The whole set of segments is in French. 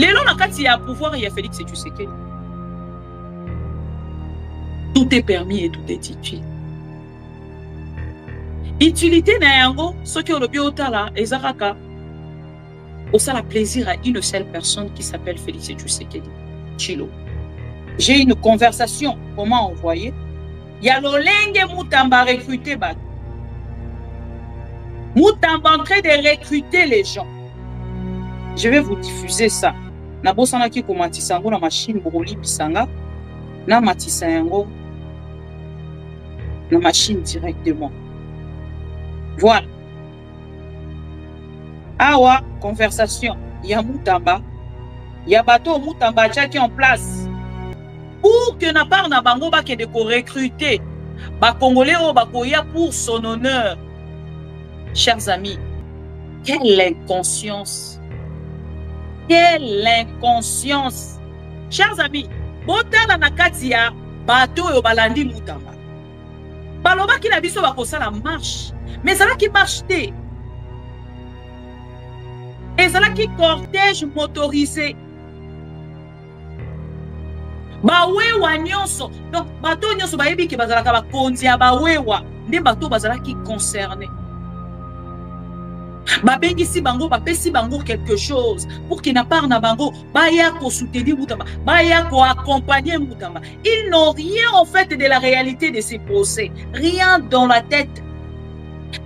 Lélo, quand il y a pouvoir, il y a Félix et Tshisekedi. Tout est permis et tout est utile. Utilité na yango, ce qui est le biotala, ezaraka, ça la plaisir à une seule personne qui s'appelle Félix Tshisekedi, Chilo. J'ai une conversation, comment envoyer? Il y a l'olenge Moutamba recruter Bat. Moutamba en train de recruter les gens. Je vais vous diffuser ça. Na bosana ki komatisa yango na machine broli bisanga na matisa yango na machine directement. Voilà. Awa, conversation. Il y a Moutamba. Il y a bateau Moutamba qui est en place. Pour que na part na bango ba ke de ko recruter ba congolais o ba koya pour son honneur. Chers amis, quelle inconscience. Quelle inconscience. Chers amis, botala na kati ya bateau yo balandi Moutamba. Baloba ki na biso ba kosala marche. Mais ça là qui marche té. Et ça là qui cortège motorisé. Bawewa nyonso. Donc bateau nyonso ba yebi ki bazalaka ba konzi ya bawewa. Nde bateau bazala qui concerné. Babengisi bango, bapesi bango quelque chose pour qu'il n'a pas na bango, baya ko soutenir Moutamba, baya ko accompagner Moutamba. Ils n'ont rien en fait de la réalité de ces procès, rien dans la tête.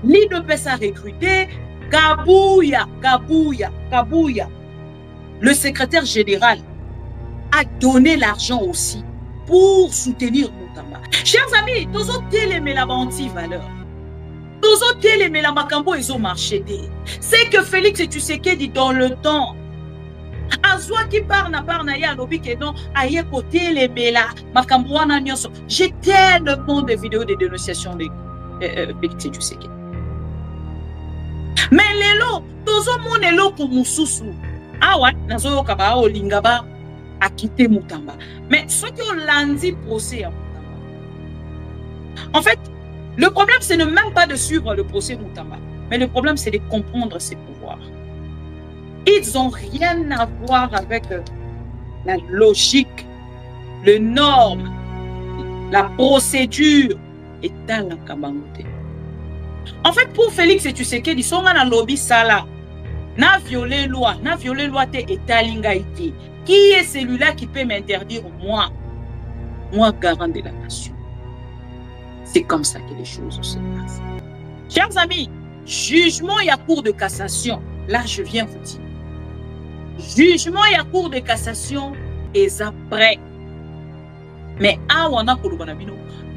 Ni ne peut ça recruter. Kabouya. Le secrétaire général a donné l'argent aussi pour soutenir Moutamba. Chers amis, tous autres télémé la anti-valeur. Tous autres télémé la makambo, ils ont marché. C'est que Félix et Tshisekedi dans le temps. Azwa qui parle na ya lobi que non, aye côté les mela makambo wana nyonso. J'ai tellement de vidéos de dénonciation de Félix et Tshisekedi. Mais lelo, tozo mon elo ko mususu. Ah ouais, nazo kaba o lingaba a quitté Moutamba. Mais ceux qui ont lundi procès à Moutamba. En fait, le problème c'est ne même pas de suivre le procès Moutamba, mais le problème c'est de comprendre ses pouvoirs. Ils n'ont rien à voir avec la logique, les normes, la procédure et dans la Kabangote. En fait, pour Félix et Tshisekedi, ils sont dans le lobby sala. Na violé loi te etalingaïti. Qui est celui-là qui peut m'interdire moi, garant de la nation? C'est comme ça que les choses se passent. Chers amis, jugement et à cour de cassation, là je viens vous dire. Jugement et à cour de cassation est après. Mais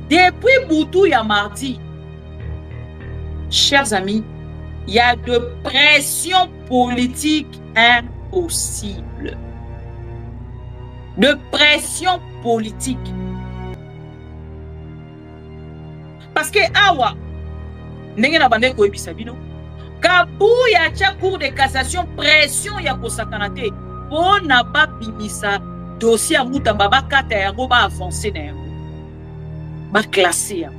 depuis Boutou et mardi, chers amis, il y a de pression politique impossible. De pression politique. Parce que awa, ndenge na bande ko ebisa bino, kabu ya cha cour de cassation pression ya kosakana te, po na ba bimisa dossier Moutamba ba kata yango ba avancer na yango. Ba classer ya.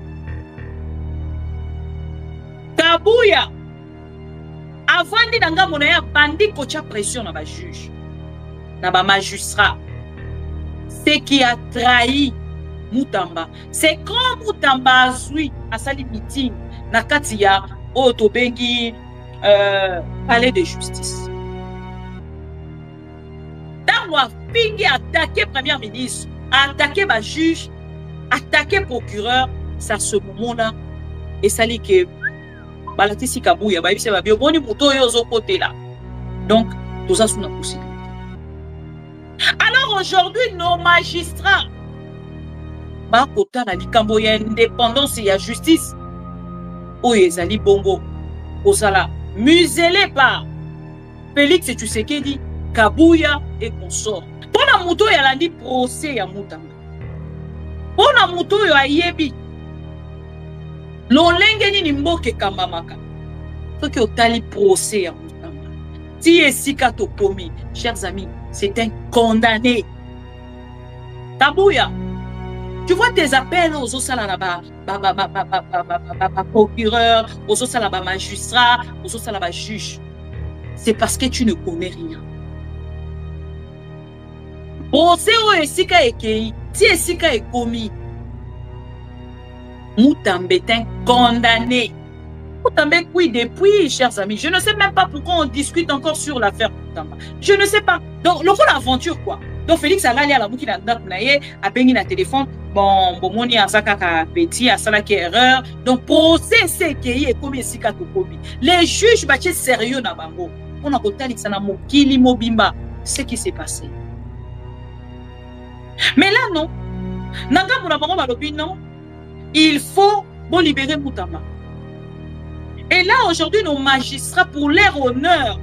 Kabuya avant de nanga mona ya bandi ko cha pression na ba juge, na ba magistrat. Ce qui a trahi Moutamba, c'est quand Moutamba a zui à sa meeting na katia Otobengi palais de justice. Dans la fingi attaquer premier ministre, attaquer ma juge, attaquer procureur, ça ce moment-là et ça dit que balatisi kabuya ba bise ba bioboni muto yozo côté là. Donc tout ça sous la possibilité. Alors aujourd'hui nos magistrats ba kota na likambo ya indépendance et ya justice oyezali bongo osala muselé par Félix Tshisekedi, Kabuya et consort. Pona muto ya landi procès ya Moutamba. Pona muto ya yebi lolenge ni mboke kambamaka. Faut que otali procès ya Moutamba. Ti esika to komi, chers amis, c'est un condamné. Kabuya, tu vois tes appels aux osalaba procureur, aux osalaba magistrat, aux osalaba juge. C'est parce que tu ne connais rien. procès o esika ekei ti esika ekomi Moutambe est condamné. Moutambe, oui, depuis, chers amis, je ne sais même pas pourquoi on discute encore sur l'affaire Moutamba. Je ne sais pas. Donc, le coup d'aventure, quoi. Donc, Félix a allé à la boucle a payé un téléphone. Bon, moni a saka petit, a salaki erreur. Donc, procès, c'est qu'il y a comme ici qu'à les juges, bah, c'est sérieux, na bango. On a côté ça na mokili mobimba. Ce qui s'est passé. Mais là, non. Nanga mona bango balobi, non. Il faut libérer Moutamba. Et là, aujourd'hui, nos magistrats, pour leur honneur,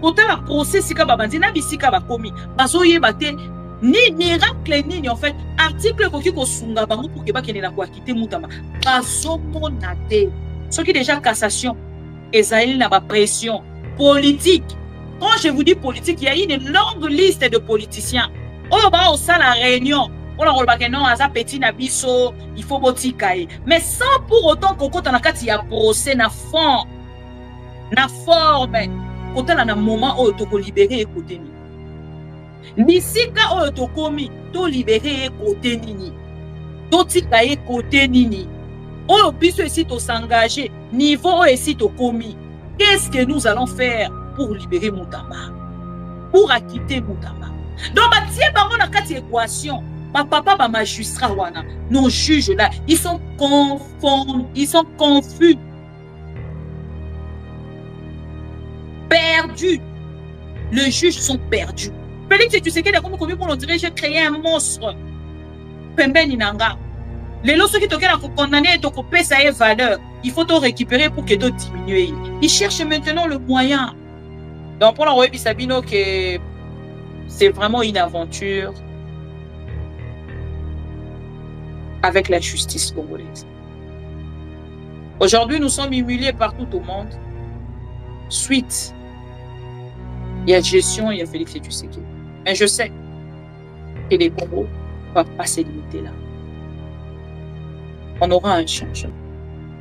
quand on a procès, si on a commis, ni miracle, ni en fait, article pour que quitter Moutamba. Ce qui est déjà cassation, Esaïe n'a pas pression politique. Quand je vous dis politique, il y a une longue liste de politiciens. On va au sein de la réunion. On a non, à petit nabiso, il faut botikaï. Mais sans pour autant qu'on compte en il y a procès, na fond, na forme. Quand on a un moment où on libéré et côté ni. D'ici quand on a commis, to libéré et côté ni. To tikaï côté ni. On a pu ici to s'engager, niveau ici to commis. Qu'est-ce que nous allons faire pour libérer Moutamba? Pour acquitter Moutamba? Donc, bah, tiens, bah, on a quatre équations. Ma papa, ma magistrat, nos juges là, ils sont confondus, ils sont confus, perdus. Les juges sont perdus. Félix, tu sais qu'il y a comme on dirait j'ai créé un monstre. Pembe Ninanga. Les lots qui te condamné et te couper ça est valeur. Il faut te récupérer pour que d'autres diminuent. Ils cherchent maintenant le moyen. Donc pour la Roé Sabino que c'est vraiment une aventure. Avec la justice congolaise. Aujourd'hui, nous sommes humiliés partout au monde. Suite, il y a gestion, il y a Félix Tshisekedi. Mais je sais que les Congos ne peuvent pas se limiter là. On aura un changement.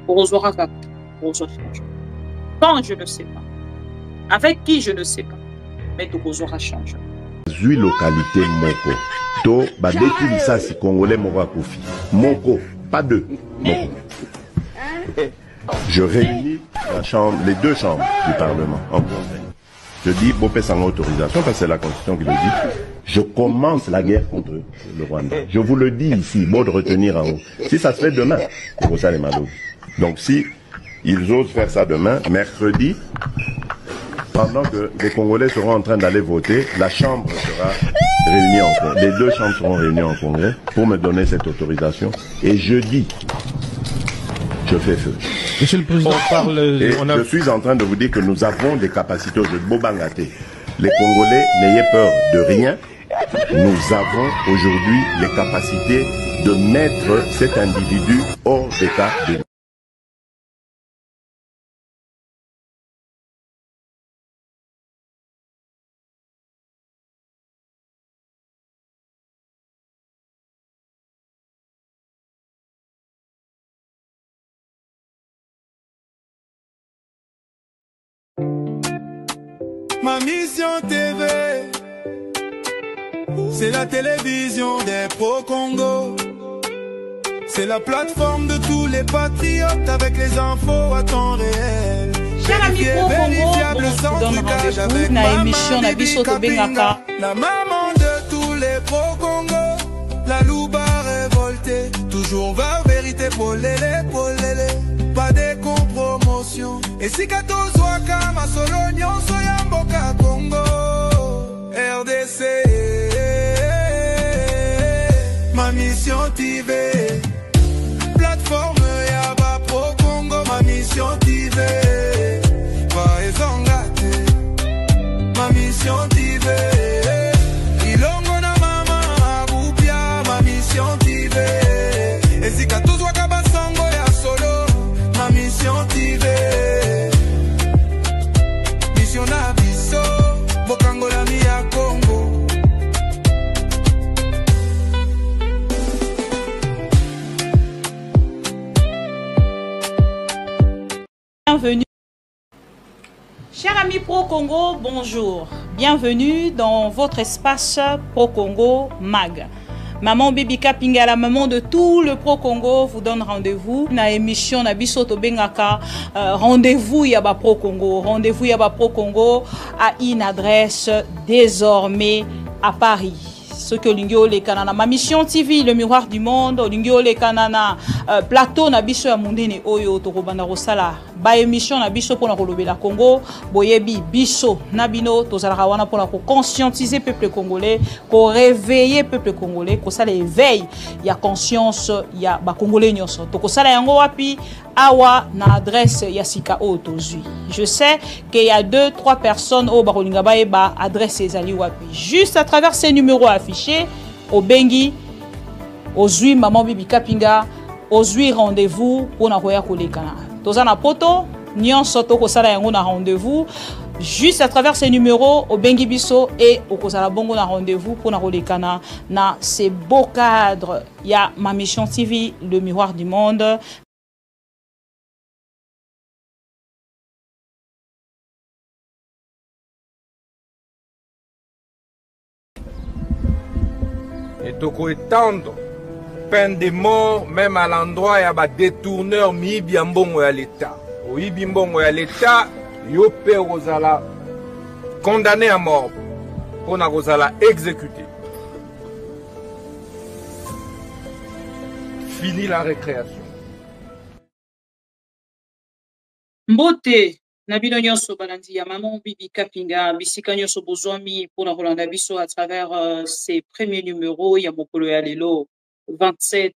Quand je ne sais pas. Avec qui je ne sais pas. Mais tout aura changé. Zui localité Moko. To badeki lisasi congolais Moko Kofi. Moko, pas deux. Moko. Je réunis les deux chambres du Parlement en conseil. Je dis Bopé sans autorisation parce que c'est la Constitution qui le dit. Je commence la guerre contre le Rwanda. Je vous le dis ici, bon de retenir en haut. Si ça se fait demain, c'est pour ça les malades. Donc si ils osent faire ça demain, mercredi, pendant que les Congolais seront en train d'aller voter, la Chambre sera réunie en congrès. Les deux chambres seront réunies en congrès pour me donner cette autorisation. Et jeudi, je fais feu. Monsieur le Président, je suis en train de vous dire que nous avons des capacités de Bobangaté. Les Congolais, n'ayez peur de rien. Nous avons aujourd'hui les capacités de mettre cet individu hors d'état de Ma mission TV, c'est la télévision des pro-Congo. C'est la plateforme de tous les patriotes avec les infos à temps réel. Cher ami pro-Congo, on donne rendez-vous dans l'émission Nabiso Tobengaka. La maman de tous les pro-Congo, la louba révoltée, toujours va vérité pour l'élé, pas de compromotion. Et si kato zwaka ma solonyon soyamboka Congo, RDC, ma mission TV, plateforme Yaba Pro Congo, ma mission TV, va ezongate, ma mission TV, ilongo na mama abupia, ma mission TV, et si kato zwaka basango ya solo, ma mission TV, mission na biso, bokangola mi ya Congo. amis Pro-Congo, bonjour. Bienvenue dans votre espace Pro-Congo Mag. Maman Bibi Kapinga, la maman de tout le Pro-Congo, vous donne rendez-vous. Na émission na biso to bengaka rendez-vous yaba Pro-Congo. Rendez-vous yaba Pro-Congo à une adresse désormais à Paris. Ce que l'ingio le kanana ma mission TV le miroir du monde l'ingio le kanana plateau na biso ya mundene oyo to kobanda rosala ba émission na biso pona kolobela Congo boyebi biso na bino tozalaka wana pona ko conscientiser peuple congolais, ko réveiller peuple congolais, ko sala éveil ya conscience ya ba congolais nyonso to ko sala yango wapi awa na adresse ya sika o tozui. Je sais qu'il y a 2-3 personnes au barolinga ba eba adresse ezali wapi juste à travers ces numéros affichés au Bengi, au Zui Maman Bibi Kapinga, au Zui rendez-vous pour na koya kolekana. Tozana poto, nyon soto ko sala yango na rendez-vous juste à travers ces numéros au Bengi Biso et au Kosala Bongo na rendez-vous pour na kolekana na ces beaux cadres. Il y a ma mission TV, le miroir du monde. Et toko étendre peine de mort même à l'endroit ya ba détourneur miibi mbongo ya l'état. Oyibi mbongo ya l'état yo pe ozala condamné à mort pour na kozala exécuté. Fini la récréation. Mbote Nabino nyonso balandi ya Maman Bibi Kapinga bisika nyonso bozwami pona kolanda biso à travers ces premiers numéros ya mokolo ya lelo 27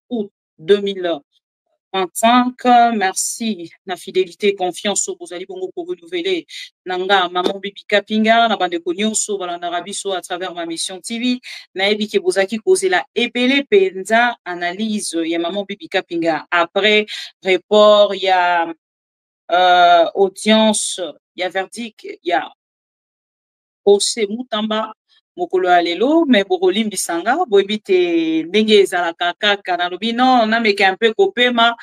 août 2025. Merci na fidélité confiance au bozali bongo pour renouveler nanga Maman Bibi Kapinga na bande ko nyonso balanda biso à travers ma mission TV na ebi ke bozaki kozela ebele penza analyse ya Maman Bibi Kapinga après report ya audience, il y a verdict, il y a procès Mutamba, mokolo ya lelo, mais Borolim Bisanga, boibite ndenge ezalaka kaka na lobi non, na meke un peu kopema,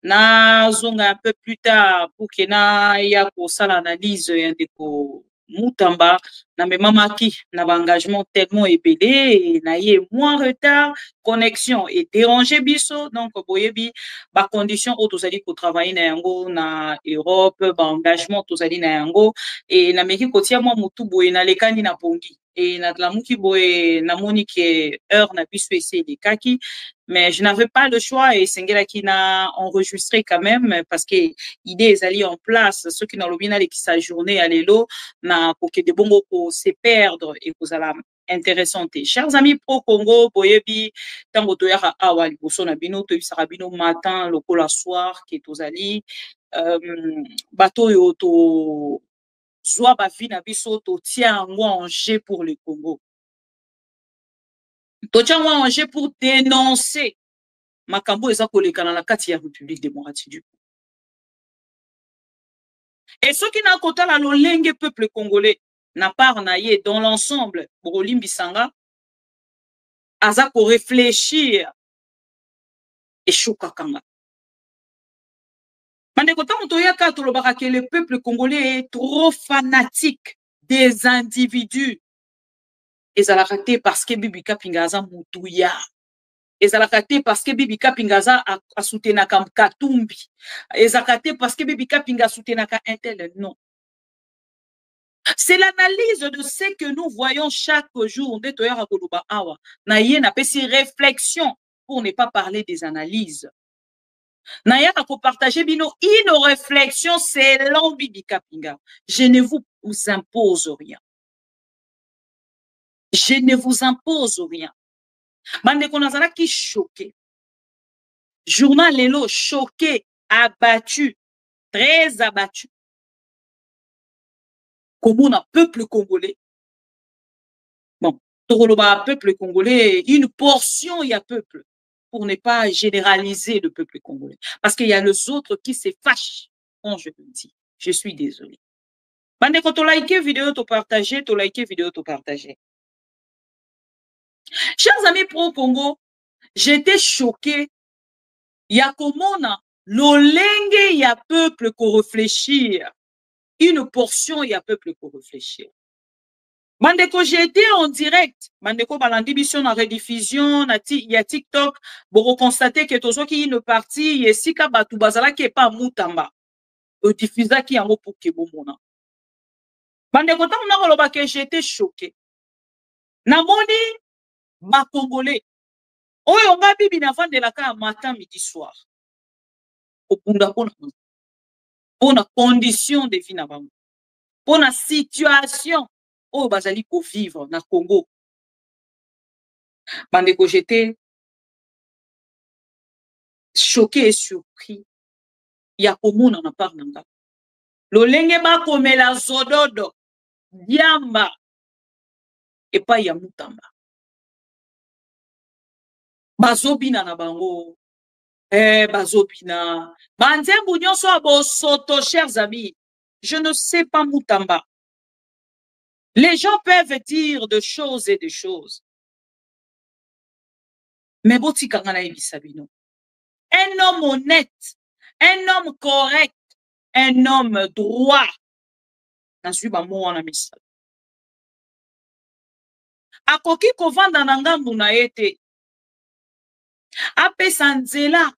na zonga un peu plus tard pour que na ya ko sala analyse ya ndeko Mutamba, na me mamaki na ba engagement tellement épelé, na yé moins retard, connexion et dérangé biso, donc boyebi ba condition où tozali ko travailler na yango na Europe, ba engagement tozali na yango et na meki kotia mwa mutu boye na lekani na pongi et na tlamuki boye na moni ke heure na biso essayer de kaki. Mais je n'avais pas le choix et Sengela qui n'a enregistré quand même parce que idée est allée en place. Ceux qui n'ont l'obina qui sa journée à l'élo, na pour que de bongo pour se perdre et pour la intéressante. Chers amis Pro-Congo, boyebi, tango toyara awa liboso na bino, to sarabino matin, lokola soir, qui est aux ali, bateau yo to, soit ba vie na biso to tient en jeu pour le Congo. Totiango en jeu pour dénoncer makambo eza kolekana na kati ya République démocratique du Congo. Et ceux qui n'a kota la lolenge peuple congolais na part na ye dans l'ensemble Borolim Bisanga aza ko réfléchir et chokakanga. Mande kota moto yaka tolobaka que le peuple congolais est trop fanatique des individus. Ezalaka te parce que Bibi Kapinga aza mutuya. Ezalaka te parce que Bibi Kapinga aza a soutenaka Katumbi. Ezalaka te parce que Bibi Kapinga soutenaka Intel. Non. C'est l'analyse de ce que nous voyons chaque jour. De toyara koloba awa. Na ye na pesi réflexion pour ne pas parler des analyses. Na ya ko partager bino une réflexion selon Bibi Kapinga. Je ne vous impose rien. Je ne vous impose rien. Bande konazala qui choqué. Journal Lelo choqué, abattu, très abattu. Comme on a peuple congolais. Bon, Toroloba peuple congolais, une portion il y a peuple pour ne pas généraliser le peuple congolais. Parce qu'il y a les autres qui se fâchent quand je le dis. Je suis désolé. Bande quand tu likes vidéo, tu partages, tu likes vidéo, tu partages. Chers amis pro-Congo, j'étais choqué. Il y a comment l'olenge, il y a peuple qu'on réfléchir. une portion et un peuple pour réfléchir. Bandeko, j'ai été en direct. Bandeko, balandi biso na rediffusion, ya TikTok, pour constater que tozo qui une partie, yesika batu bazala qui est pas mutamba. Diffusa qui yango pour kebo mona. Bandeko, tant on a roloba que j'ai été choqué. Namoni, ba Congolais. Oyo nga bibi na vande la ka matin, midi, soir. Opunda pour la condition de vie na bango. Pour la situation où bazali pour vivre na Congo. Bandeko, j'étais choqué et surpris. Ya komuna na part nanga. Lolenge ba komela zododo, diamba, et pas ya mutamba. Bazobina na bango. Bazobina. Banzembu nyonso abo soto, chers amis. Je ne sais pas mutamba. Les gens peuvent dire de choses et de choses. Mais boti kangana ibisabino. Un homme honnête, un homme correct, un homme droit. Nasui ba mo wana misala. Akoki kovanda na ngambu na ete. Apesa nzela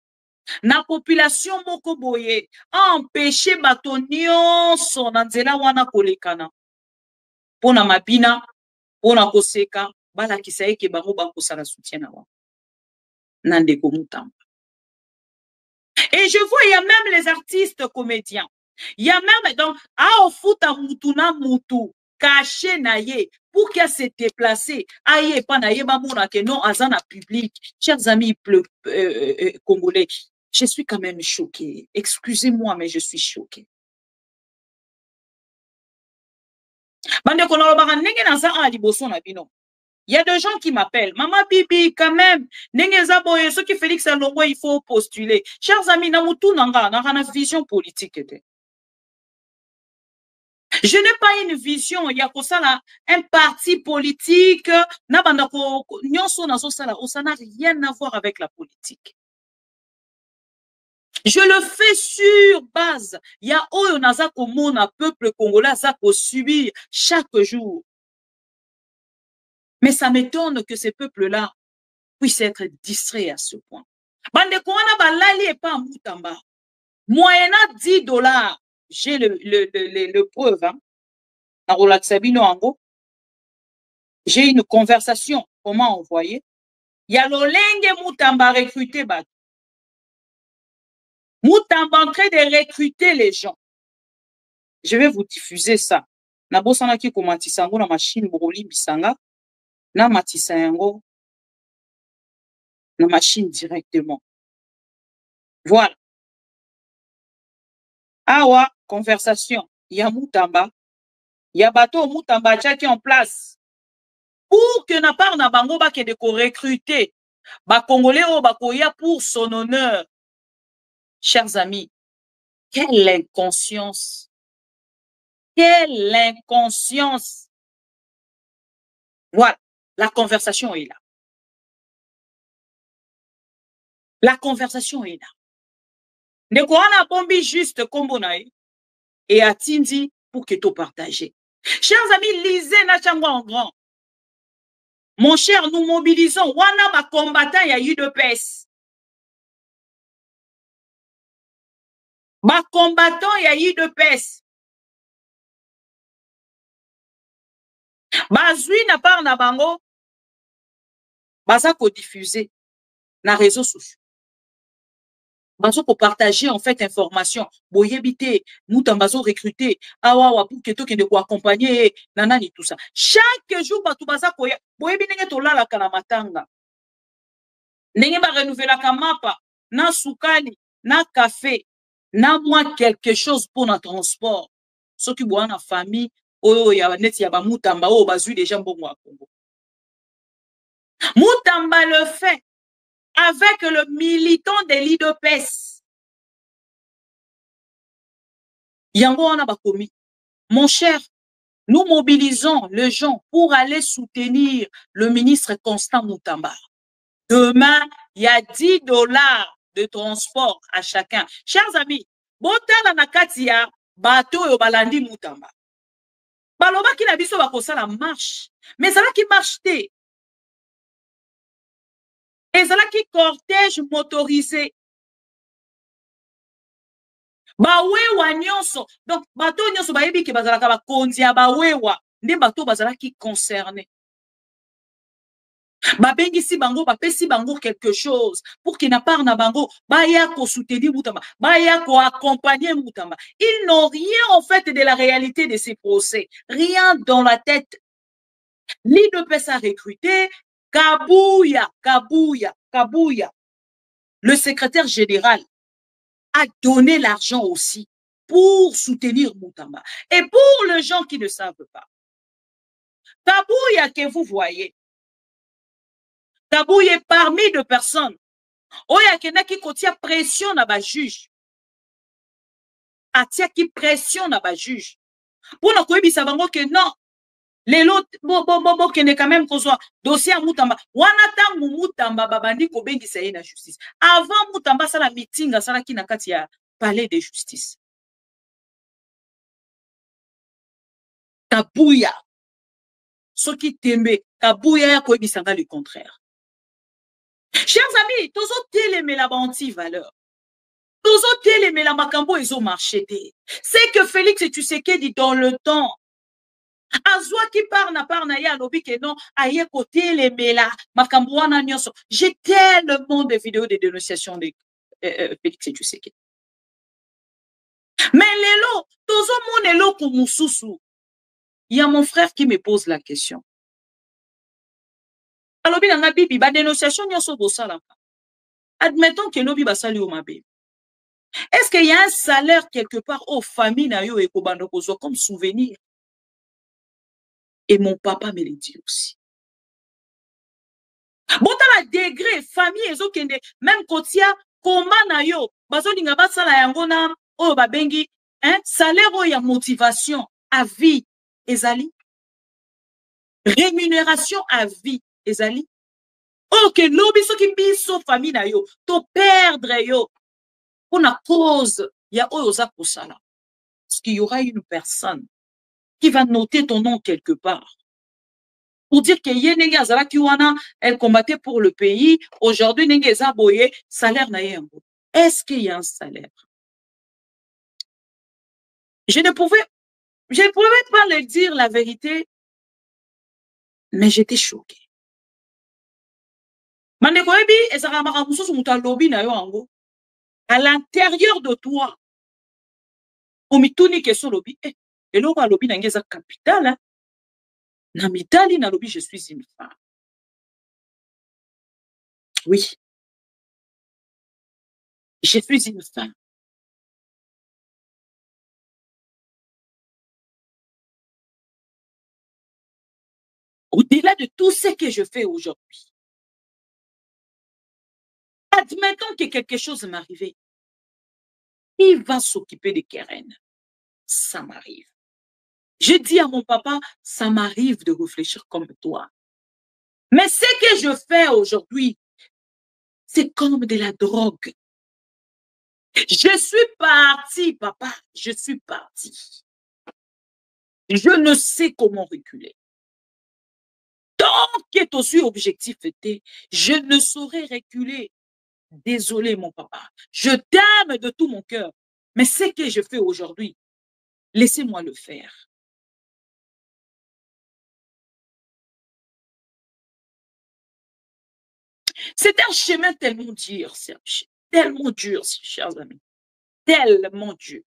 na population moko boye empêcher bato nyonso na nzela wana kolekana. Pona mabina, pona koseka, balakisa eke bango bakosala soutien na wana. Nandeko mutamba. Et je vois, il y a même les artistes comédiens. Il y a même, donc, à ofuta mutuna mutu, caché naye, pour qu'elle se déplace. Aye, pas naye, mamona, que non, azana public. Chers amis congolais, je suis quand même choqué. Excusez-moi, mais je suis choqué. Bande kono lobaka nenge na sa a liboso na bino. Il y a des gens qui m'appellent. Maman Bibi, quand même. Ce qui Félix Alongo, il faut postuler. Chers amis, Namutu Nanga, n'a une vision politique. Je n'ai pas une vision. Il y a un parti politique. Ça n'a rien à voir avec la politique. Je le fais sur base. Il y a un peuple congolais qui subit chaque jour. Mais ça m'étonne que ces peuples-là puissent être distraits à ce point. Bande kouana balali et pas mutamba. Moyennant $10, j'ai le preuve. Hein. J'ai une conversation. Comment envoyer? Il y a l'olenge mutamba recruter bat. Mutamba en train de recruter les gens. Je vais vous diffuser ça. Nabosana ki komatisango na machine boroli bisanga. Na matisa yango na machine directement. Voilà. Awa, conversation. Il y a Mutamba. Il y a bateau Mutamba qui est en place. Pour que na part na bango ba ke de ko recruter. Ba Congolais o ba koya pour son honneur. Chers amis, quelle inconscience. Quelle inconscience. Voilà. La conversation est là. La conversation est là. Ne koana bombi juste kombonae et atindi pour que tu partages. Chers amis, lisez Nachangwa en grand. Mon cher, nous mobilisons. Wana ma combattant ya UDPS. Ma combattant ya UDPS. Bazui na par na bango. Baza ko diffuser na réseaux sociaux. Bazo pour partager en fait information. Boyebité, mutambazo recruter, awawa pour que to kende ko accompagner nanani tout ça. Chaque jour batu baza ko boyebi nenge to lala kana matanga. Nenge ba renouveler ka mapa, na sukali, na café, na moi quelque chose pour notre transport. Ce qui boit na famille, oyo ya net ya ba mutamba o bazui déjà mbongo a Congo. Mutamba le fait avec le militant de l'IDPS. Yango wana bakomi. Mon cher, nous mobilisons les gens pour aller soutenir le ministre Constant Mutamba. Demain, il y a $10 de transport à chacun. Chers amis, botala na katia bato oyo balandi Mutamba balobaki na biso bakosala marche mais ezalaki marche te ezalaki cortège motorisé bawewa nyonso donc bato nyonso bayebi ke bazalaka bakonzi ya bawewa nde bato bazalaki concerné babengisi bango bapesi bango quelque chose pour qu'il na part na bango baya ko soutenir Mutamba baya ko accompagner Mutamba. Ils n'ont rien en fait de la réalité de ces procès, rien dans la tête. L'IDPS a recruté Kabouya, le secrétaire général a donné l'argent aussi pour soutenir Mutamba. Et pour les gens qui ne savent pas, Kabouya que vous voyez, Kabouya est parmi de personnes. Oya kena ki kotia pression na ba juge. Atia ki pression na ba juge. Pour na koyebisa bango que non. Les lots bo kene quand même kozwa dossier à Mutamba. Wana tangu Mutamba babandi ko bengisa ye na justice. Avant Mutamba sala meeting sala ki na kati ya palais de justice. Kabouya. Soki tembe Kabouya ya koyebisa nga le contraire. Chers amis, tozo télémé la anti-valeur. Tozo télémé la makambo ils ont marché. C'est que Félix Tshisekedi dans le temps. Azwa qui parna ya lobi que non, aye côté les mela makambo wana nyonso. J'ai tellement de vidéos de dénonciation de Félix Tshisekedi. Mais lelo, tozo monelo pour mususu. Il y a mon frère qui me pose la question. Alobi na bibi ba dénonciation nyonso bosala. Admettons que lobi basali o mabe. Est-ce qu'il y a un salaire quelque part aux familles na yo ekobando kozwa comme souvenir? Et mon papa me le dit aussi. Bon, t'as la degré famille ezo kende même kotia koma na yo bazo linga basala yango na o babengi salaire o ya motivation à vie ezali rémunération à vie ezali. Ok, lobi soki biso famille na yo to perdre yo pour la cause ya oyoza kosala. Parce qu'il y aura une personne qui va noter ton nom quelque part pour dire que yenenge azala kiwana elle combattait pour le pays aujourd'hui nenge ezaboye salaire na yengo. Est-ce qu'il y a un salaire? Je ne pouvais pas le dire la vérité, mais j'étais choquée. Mandeko ebi ezaka makamususu mutalobi na yo ango à l'intérieur de toi. Omituni keso lobi eloko lobi na ngeza capital na mitali na lobi je suis une femme. Oui. Je suis une femme. Au-delà de tout ce que je fais aujourd'hui, admettons que quelque chose m'arrive. Qui va s'occuper de Keren? Ça m'arrive. Je dis à mon papa, ça m'arrive de réfléchir comme toi. Mais ce que je fais aujourd'hui, c'est comme de la drogue. Je suis parti, papa. Je suis parti. Je ne sais comment reculer. Tant que ton objectif était, je ne saurais reculer. Désolé, mon papa. Je t'aime de tout mon cœur. Mais ce que je fais aujourd'hui, laissez-moi le faire. C'est un chemin tellement dur, Serge. Tellement dur, chers amis. Tellement dur.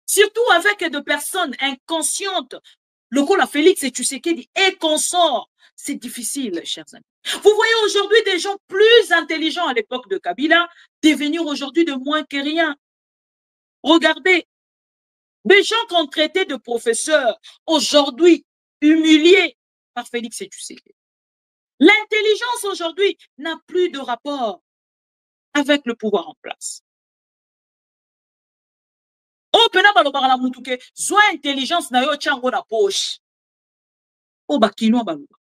Surtout avec de personnes inconscientes. Le coup, la Félix et Tshisekedi et consort. C'est difficile, chers amis. Vous voyez aujourd'hui des gens plus intelligents à l'époque de Kabila devenir aujourd'hui de moins que rien. Regardez, des gens qu'on traitait de professeurs, aujourd'hui humiliés par Félix et Tshisekedi. L'intelligence aujourd'hui n'a plus de rapport avec le pouvoir en place. Oh, pena balobara la mutuke, zwa intelligence na yo chango na poche. Oh, bakino baloba.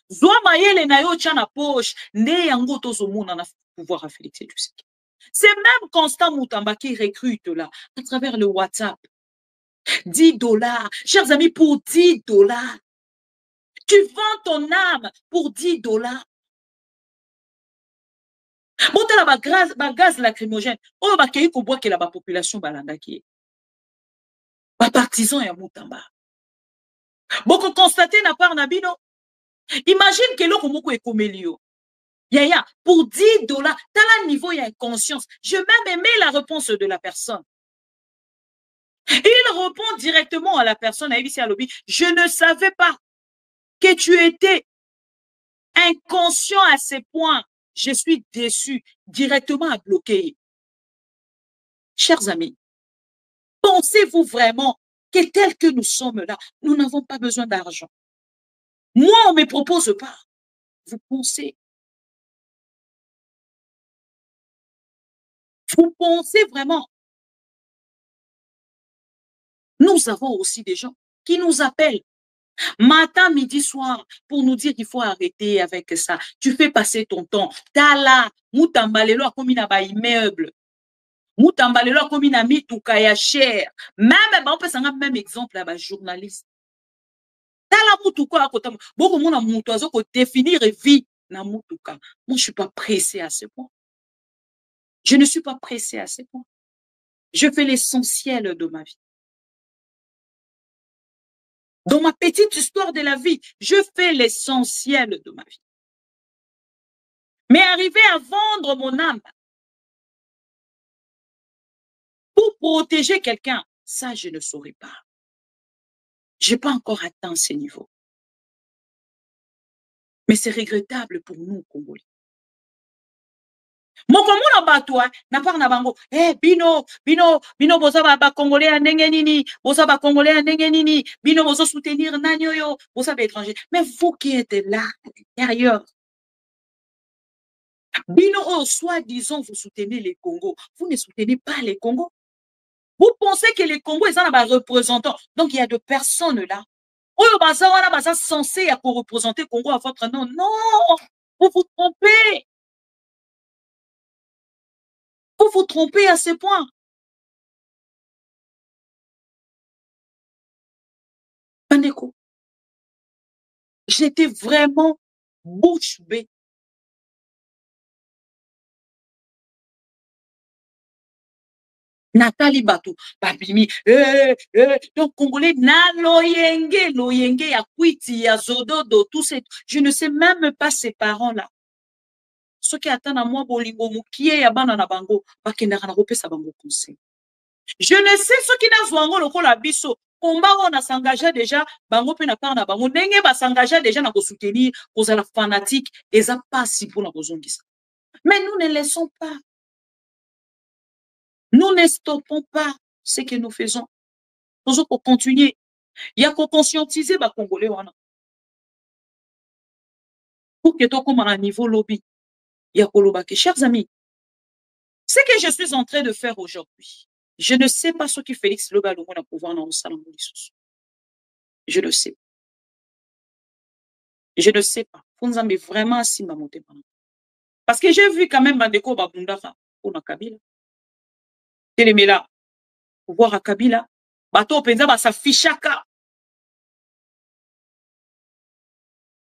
Zwa mayele na yo chana poche, ne yango tozomona na pouvoir à Félix et Tshisekedi. C'est même Constant Mutamba qui recrute là, à travers le WhatsApp. $10. Chers amis, pour $10. Tu vends ton âme pour $10. Bon, tu as la gaz lacrymogène. Oh, bah, qu'il y a la population balanda qui est. Bah, partisan et Moutamba. Beaucoup constaté n'a pas Nabino. Imagine que l'on moko est comme Elio. Yaya, pour $10, t'as là niveau, il y a une conscience. Je même aimé la réponse de la personne. Il répond directement à la personne à ABC Lobby. Je ne savais pas que tu étais inconscient à ces points. Je suis déçu. Directement à bloquer. Chers amis, pensez-vous vraiment que tel que nous sommes là, nous n'avons pas besoin d'argent? Moi, on ne me propose pas. Vous pensez? Vous pensez vraiment? Nous avons aussi des gens qui nous appellent matin, midi, soir pour nous dire qu'il faut arrêter avec ça. Tu fais passer ton temps. T'as là, Moutambalelo a comme une immeuble. Moutambalelo a comme une mituka ya cher. Même, on peut s'en même exemple là, journaliste. T'as là, Moutuka à côté. Beaucoup de monde a Moutazo pour définir vie na Moutuka. Moi, je suis pas pressé à ce point. Je ne suis pas pressé à ce point. Je fais l'essentiel de ma vie. Dans ma petite histoire de la vie, je fais l'essentiel de ma vie. Mais arriver à vendre mon âme pour protéger quelqu'un, ça, je ne saurais pas. Je n'ai pas encore atteint ce niveau. Mais c'est regrettable pour nous, Congolais. Mokomo na batwa na par na bango bino boza ba congolais a ndenge nini boza ba congolais a ndenge nini bino bozo soutenir nani oyo boza ba étranger, mais vous qui êtes là à l'intérieur bino oh soi-disant vous soutenez les Congos, vous ne soutenez pas les Congos. Vous pensez que les Congos ils ont ba représentants, donc il y a de personnes là oyo baza wana baza censé à représenter Congo à votre nom. Non, vous vous trompez. Vous vous trompez à ce point. Pandeko, j'étais vraiment bouche bée. Nathalie Batou, Babimi, donc Congolais, na loyenge, ya Kwiti, ya Zododo, tout ça. Je ne sais même pas ces parents-là. Ceux qui attendent à moi, Bolingo, Moukie, ya Banana Bango, Bakendara, Ropesa Bango conseil. Je ne sais ce qui n'a pas le rôle à Bisso. Combat, on a s'engagé déjà, Bango pe na parna Bango, Nenge va s'engager déjà dans soutenir, aux la fanatique, et ça passe si pour la Bozongis. Mais nous ne laissons pas. Nous ne stoppons pas ce que nous faisons. Nous allons continuer. Il y a qu'à conscientiser les Congolais. Pour que tu comme à un niveau lobby. Il y a qu'à chers amis, ce que je suis en train de faire aujourd'hui, je ne sais pas ce que Félix Lobalongo a pouvoir dans le salon de l'Issus. Je ne sais. Je ne sais pas. Vous nous avez vraiment assis ma montée. Parce que j'ai vu quand même Bandeko Babundara pour la Kabila. Téléméla. Pour voir à Kabila. Bato penza ba sa fichaka.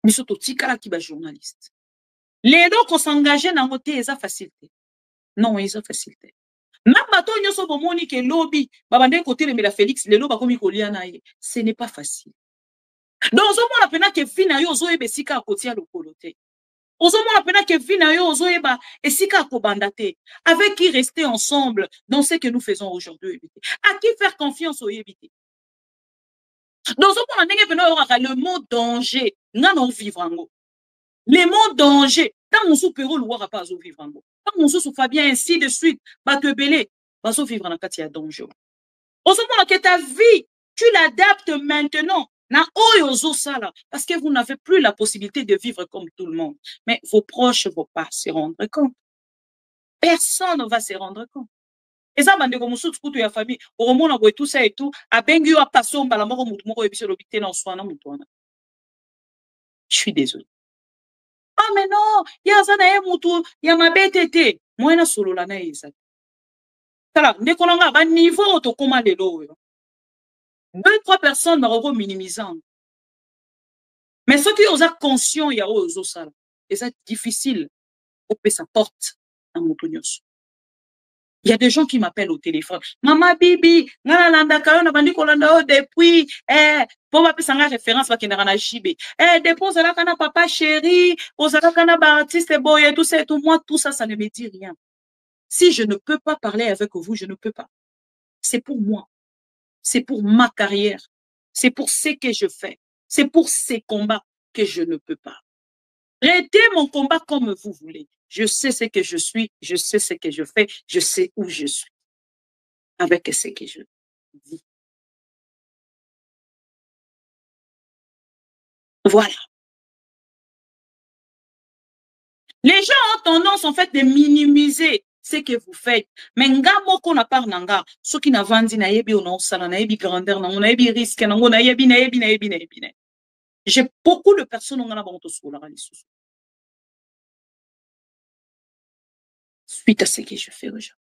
Mais surtout tikala qui ba journaliste. Les deux qu'on s'engage dans côté ils ont facilité. Non, ils ont facilité. Même bato nyoso bomoni ke lobby babande côté le Félix les loba komi kolia na ye. Ce n'est pas facile. Donc au moins la pena que fina yo zo ebe sika kotia lokolote. Au moins la pena que fina yo zo eba et sika kobandate. Avec qui rester ensemble dans ce que nous faisons aujourd'hui. À qui faire confiance au éviter. Dans ce moment, le mot danger, non vivre. Le mot danger, tant mon sous-péro ne va pas vivre. Tant mon sous-fa bien ainsi de suite, va te belé, va vivre dans le danger. Au moment que ta vie, tu l'adaptes maintenant. Parce que vous n'avez plus la possibilité de vivre comme tout le monde. Mais vos proches ne vont pas se rendre compte. Personne ne va se rendre compte. Et ça, bande comme sous tout ya famille, au moment où tout ça et tout, a bengu a passé on bala moko mutu moko ebiso lobité na swana mutuana. Je suis désolé. Ah mais non, ya zana e mutu, ya mabetete, moi na solo la na isa. Tala, ndeko nanga ba niveau to koma lelo yo. 2, 3 personnes maroko minimisant. Mais ceux qui ont conscient, il y a aux ça. Et c'est difficile. Au sa porte à Montonios. Il y a des gens qui m'appellent au téléphone. Maman Bibi, nana kayo bandi kolanda depuis pour m'appeler sans référence va kena na JB. Dépose là kana papa chéri, osala kana ba artiste boy tout ça tout moi tout ça ça ne me dit rien. Si je ne peux pas parler avec vous, je ne peux pas. C'est pour moi. C'est pour ma carrière. C'est pour ce que je fais. C'est pour ces combats que je ne peux pas. Traitez mon combat comme vous voulez. Je sais ce que je suis, je sais ce que je fais, je sais où je suis. Avec ce que je dis. Voilà. Les gens ont tendance en fait de minimiser ce que vous faites. Mais nga moko na par nanga, ceux qui n'avandi na yebi on sala na yebi grandeur na on a yebi risque na on a yebi na yebi na yebi na yebi. J'ai beaucoup de personnes on a banto sola lisusu. Suite à ce que je fais aux gens.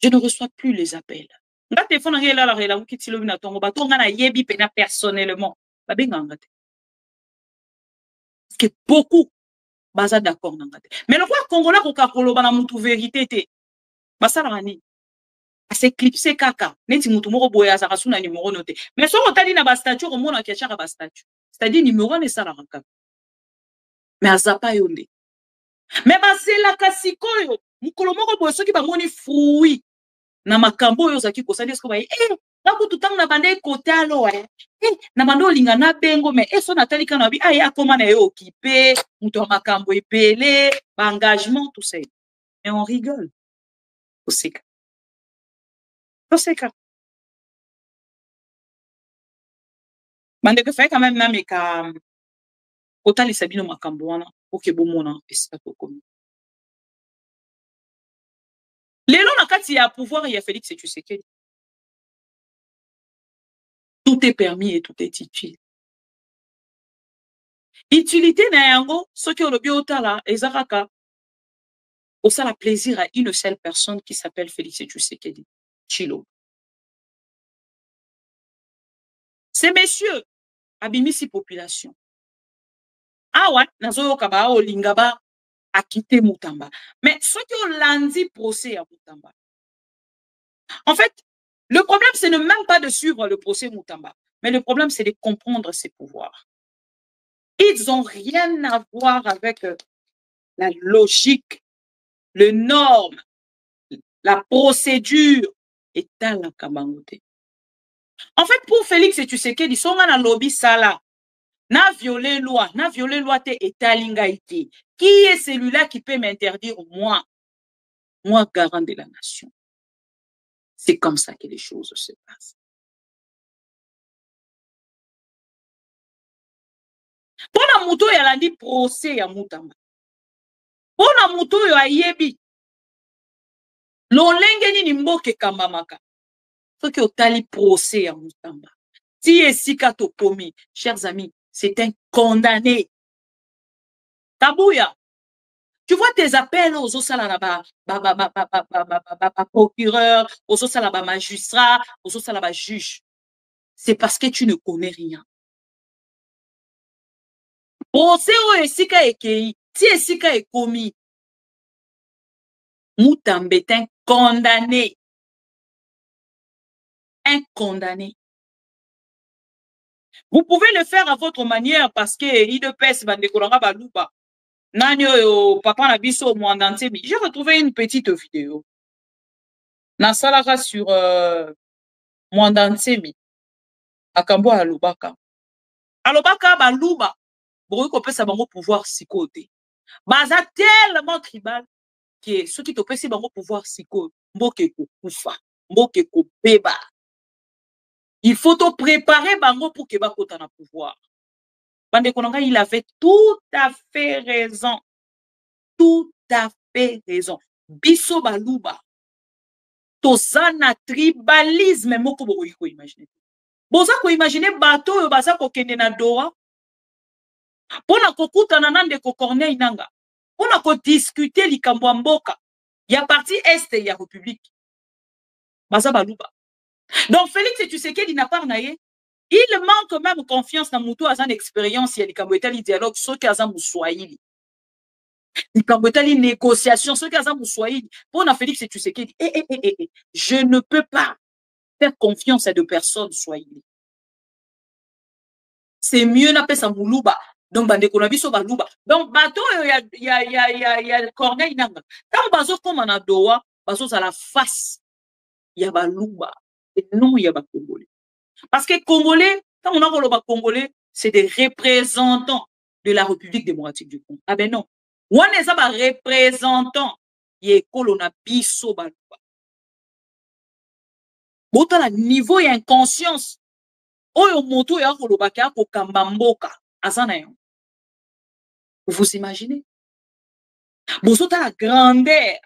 Je ne reçois plus les appels. Nga téléphone ngé la la ki tilo bina tongo ba tonga na yebi pena personnellement. Ba benga ngate. Parce que beaucoup baza d'accord ngate. Mais le roi congolais ko ka koloba na mutu vérité té. Basala rani. Ase clipser kaka. Neti mutu moko boya za kasuna numéro noté. Mais so otali na ba statut ko mona ki chaka ba statut. C'est-à-dire numéro ne sala ranka. Mais azapa yonde. Mais basela kasikoyo. Mukolo moko boya soki ba moni fruit. Na makambo yo zaki kosali esko ba nakutu tang na bande kote alo na bande olinga na bengo mais eso natali kana bi akoma na yo occupé muto makambo epele ba engagement tout ça et on rigole oseka bande que fait quand même na meka otali sabino makambo wana oke bomona esika to komi lelo na kati ya pouvoir ya Félix Tshisekedi. Tout est permis et tout est utile. Utilité na yango, ce qui est le biotala, ezaraka, au ça la plaisir à une seule personne qui s'appelle Félix Tshisekedi, Chilo. Ces messieurs, abimisi population. Ah ouais, nazo kaba o lingaba a quitté Mutamba. Mais ce qui ont lundi procès à Mutamba. En fait, le problème, c'est ne même pas de suivre le procès Mutamba. Mais le problème, c'est de comprendre ses pouvoirs. Ils n'ont rien à voir avec la logique, les normes, la procédure et dans la kabangote. En fait, pour Félix Tshisekedi, ils sont dans le lobby sala. Na violé loi te etalingaïté. Qui est celui-là qui peut m'interdire moi, garant de la nation? C'est comme ça que les choses se passent. Pour la moto, il y a dit procès à Mutamba. Pour la moto, il y a yebi. L'olengeni ni mboke kambamaka. Faut que tali procès à Mutamba. Si esika to komi, chers amis, c'est un condamné. Tabouya. Tu vois tes appels aux osalaba procureur, aux osalaba magistrat, aux osalaba juge. C'est parce que tu ne connais rien. Procès o esika ekei, si esika ekomi, Mutamba est un condamné. Un condamné. Vous pouvez le faire à votre manière parce que IDPS va décoller baluba. Nanyo papa na biso Mwandantemi. J'ai retrouvé une petite vidéo. Nasalaka sur Mwandantemi. Akambo alubaka. Alubaka baluba. Bourou ko pesa bango pouvoir si côté. Baza tellement tribal que ceux qui te pesa bango pouvoir si côté. Mboke ko kufa. Mboke ko beba. Il faut te préparer bango pour que bakota na pouvoir. Bandekonanga, il avait tout à fait raison. Tout à fait raison. Biso baluba. Tozana tribalisme moko bokoki ko imaginer. Boza ko imaginer bato yo baza ko kende na doa. Pona kokutana na ndeko Corneille nanga. Pona ko discuter likambo mboka. Ya parti est ya République. Baza baluba. Donc, Félix Tshisekedi n'a pas naïe. Il manque même confiance dans Moutou à son expérience. Il y a des dialogue, ceux qui ont Swahili. Les négociations, ceux qui ont Swahili. Pour Félix Tshisekedi, je ne peux pas faire confiance à deux personnes Swahili. C'est mieux d'appeler ça Moulouba. Donc, Bandekonabiso Balouba. Donc, bateau, il y a Corneille Nanga. Quand Bazo comme en Adoua, Bazo à la face, il y a Balouba. Et non, il y a Congolais. Parce que Congolais, quand on a le Congolais, c'est des représentants de la République démocratique du Congo. Ah ben non. On est des représentants. Il y a Kolona Biso Balouba. Bon, à niveau, il y a une conscience. Oyo moto ya kolobaka ko kambamboka azana yo. Vous imaginez? Boso ta la grandeur.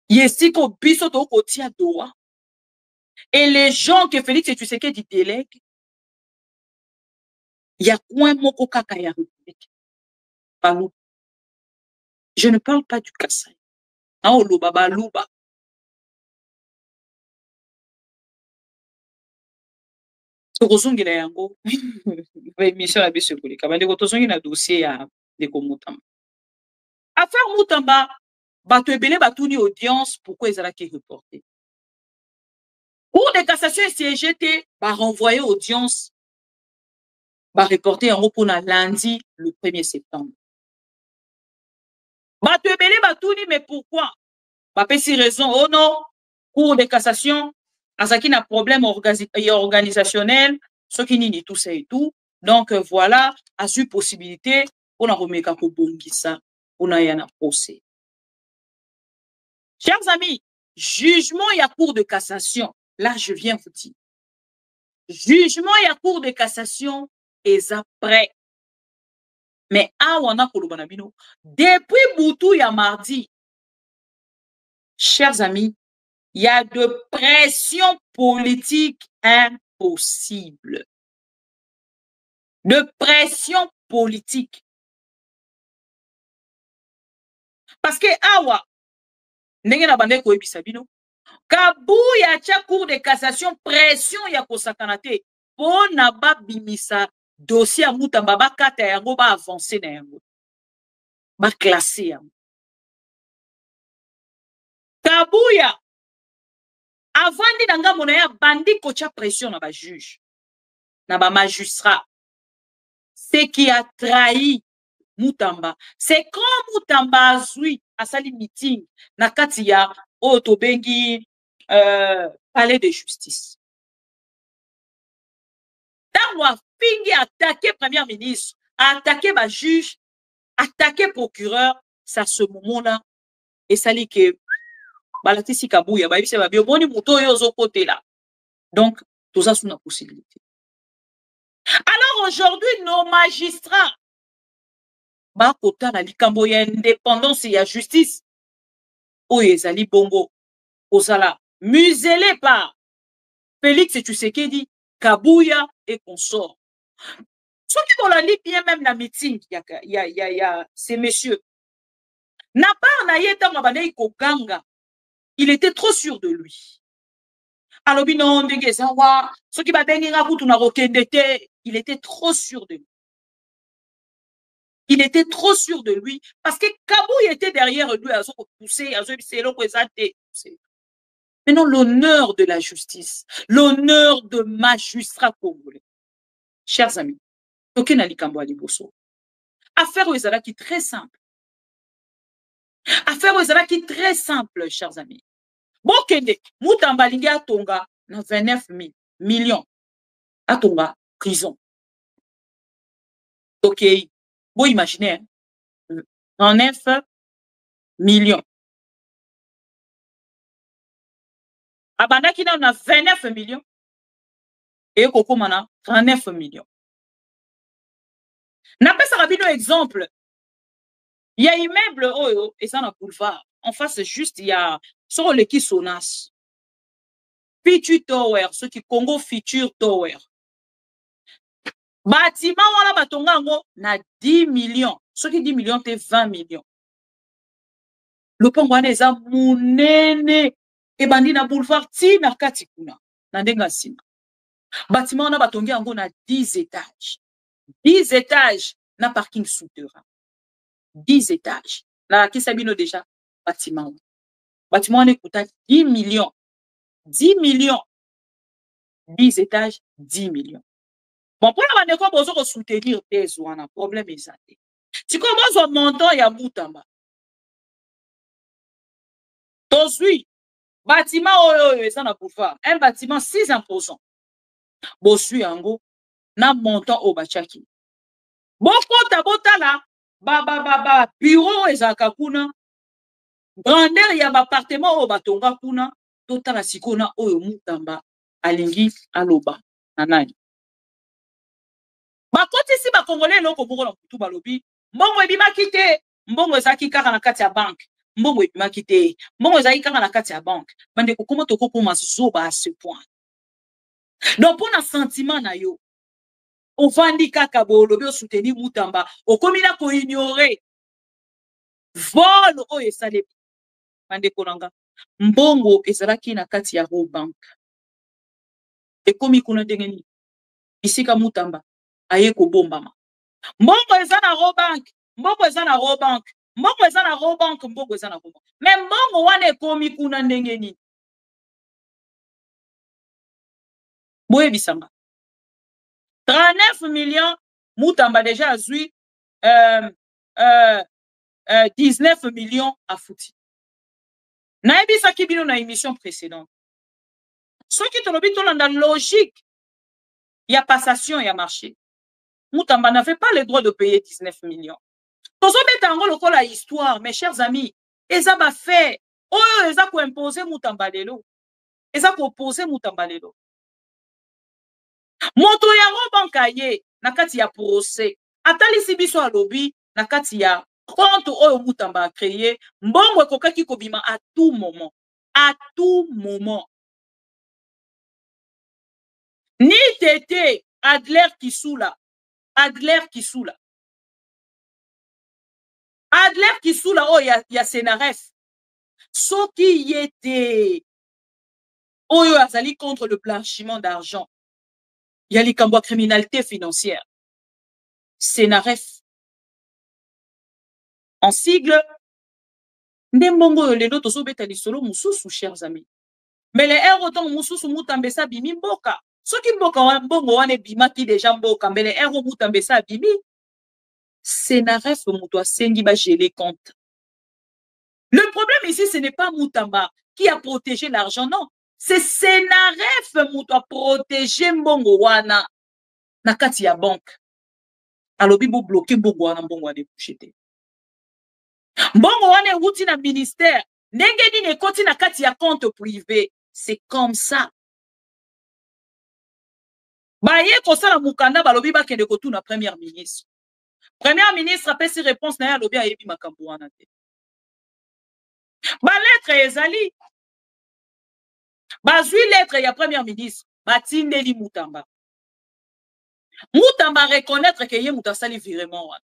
Yesiko biso to kotia doa. Et les gens que Félix Tshisekedi délègue, il y a coin moko kaka ya République. Palou. Je ne parle pas du Kassai. Nao loba baluba. Tozongela yango. Mission la biso koleka. Bandeko tozongela dossier ya Ndeko Mutamba. Affaire Mutamba, bato ebele batuni audience, pourquoi ils allaient reporter? Cour de cassation et CGT va renvoyer audience, va reporter en repos lundi le 1er septembre. Bato ebele batuni, mais pourquoi? Ba pesi raison, oh non, Cour de cassation, azaki na problème organisationnel, ce qui ni tout ça et tout. Donc voilà, a su possibilité, on a remis kako bongisa, on a yana procès. Chers amis, jugement et à Cour de cassation, là je viens vous dire. Jugement et à Cour de cassation est après. Mais awana kolobanabino, depuis Boutou ya mardi, chers amis, il y a de pression politique impossible. De pression politique. Parce que awa, ndenge na bande ko ebisa bino, kabu ya tia Cour de cassation pression ya kosakana te po na ba bimisa dossier ya Mutamba ba kata yango ba avancer na yango. Ba classer yango. Kabuya avandi na ngambo na ya bandi kocha pression na ba juge na ba magistrat. Ce qui a trahi Mutamba, c'est quand Mutamba azui asali meeting na kati ya Otobengi palais de justice. Tanwa fingi attaquer premier ministre, attaquer ba juge, attaquer procureur, c'est à ce moment-là et ça dit que balatisi kabuya ba bise ba bioboni muto yo zo côté là. Donc tout ça c'est une possibilité. Alors aujourd'hui nos magistrats ba kota na likambo ya indépendance ya justice oyo ezali bongo ozala muselé par Félix Tshisekedi, Kabuya et consort. Ceux qui vont la lire bien même la meeting, il y a ces messieurs. N'a pas na yeta mabane koganga. Il était trop sûr de lui. Alors binon ndenge zawa, ceux qui ba benga kutu na rokendete, il était trop sûr de lui. Il était trop sûr de lui parce que Kabuya était derrière lui, à son poussé, à son présenté. Maintenant, l'honneur de la justice, l'honneur de magistrat congolais. Chers amis, Tokenali Kambouali Bosso. Affaire Ouezala qui est très simple. Affaire Ouezala qui est très simple, chers amis. Bon, Kende, Mutamba Linga Tonga, 29 millions. À Tonga, prison. Ok. Bon, imaginez, 39 millions. Abandaki on a 29 millions. Et Koko Mana, 39 millions. N'a pas ça rapide exemple. Il y a immeuble, oh, et ça n'a boulevard. En face, juste, il y a, sur le qui Sonas. Future Tower, ceux qui Congo Future Tower. Bâtiment, wala batonga ngo, na 10 millions. Ceux qui 10 millions, c'est 20 millions. Le pongwane, ça, mounene. ebandi na boulevard ti na kati kuna na ndenga nsima bâtiment wana batongi yango na 10 étages 10 étages na parking souterrain 10 étages na kisa bino déjà bâtiment wana ekuta 10 millions 10 millions 10 étages 10 millions bon pour la bandeko bozo ko soutenir thèse wana problème eza te sikoyo bozwa montant ya Mutamba tozwi bâtiment oyo eza na boulevard un bâtiment 6 imposant bosui yango na montant oyo batiaki bokota botala bureau ezalaka kuna grandeur ya baappartement oyo batonga kuna totala sikoyo na oyo Mutamba alingi aloba na nani bakotisi bakongole eloko moko na kutu balobi mbongo ebimaki te mbongo ezalaki kaka na kati ya banke mbongo ebimaki te mbongo ezalaki kaka na kati ya banke bandeko koma tokokoma zoba à ce point donc mpona sentiment na yo ovandi kaka bolobi osoutenir Mutamba okomi na koignore vol oyo esalemi bandeko nanga mbongo ezalaki na kati ya Robank ekomi kuna ndenge nini bisika Mutamba aye kobombama mbongo eza na Robank mbongo eza na Robank mbongo eza na Robank mbongo eza na Robank mais mbongo wana ekomi kuna ndenge nini boye bisanga 39 millions Mutamba déjà azui 19 millions à fouti nayebisaki bino na émission précédente soki tolobi tolanda logique ya passation ya marché Mutamba n'avait pas le droit de payer 19 millions tozobeta yango lokola histoire mes chers amis eza bafait oyo eza koimpose Mutamba lelo eza koopose Mutamba lelo moto yango banka ye na kati ya procès atalisi biso alobi na kati ya compte oyo Mutamba a créé mbongo ekokaki kobima à tout moment ni tete Adler Kisula oyo ya Senaref soki yete oyo azali contre le blanchiment d'argent ya likambo ya criminalité financière Senaref en sigle nde mbongo oyo lelo tozobeta lisolo mususu chers amis mais le ero ton mususu Mutamba esa bimi mboka soki mboka mbongo wana ebimaki déjà mboka mbele ero Mutamba esa bimi Senaref moto asengi ba geler compte. Le problème ici ce n'est pas Mutamba qui a protégé l'argent non c'est Senaref moto a protégé mbongo wana na kati ya banque alobi bo bloquer mbongo wana ebouché te mbongo wana euti na ministère ndenge nini ekoti na kati ya compte privé c'est comme ça baye kosala mukanda balobi bakende kotuna premier ministre apesi réponse na ye alobi ayebi makambo wana te balettre ezali bazwi lettre ya premier ministre batindeli Mutamba reconnaître que ye mutu asali virement wana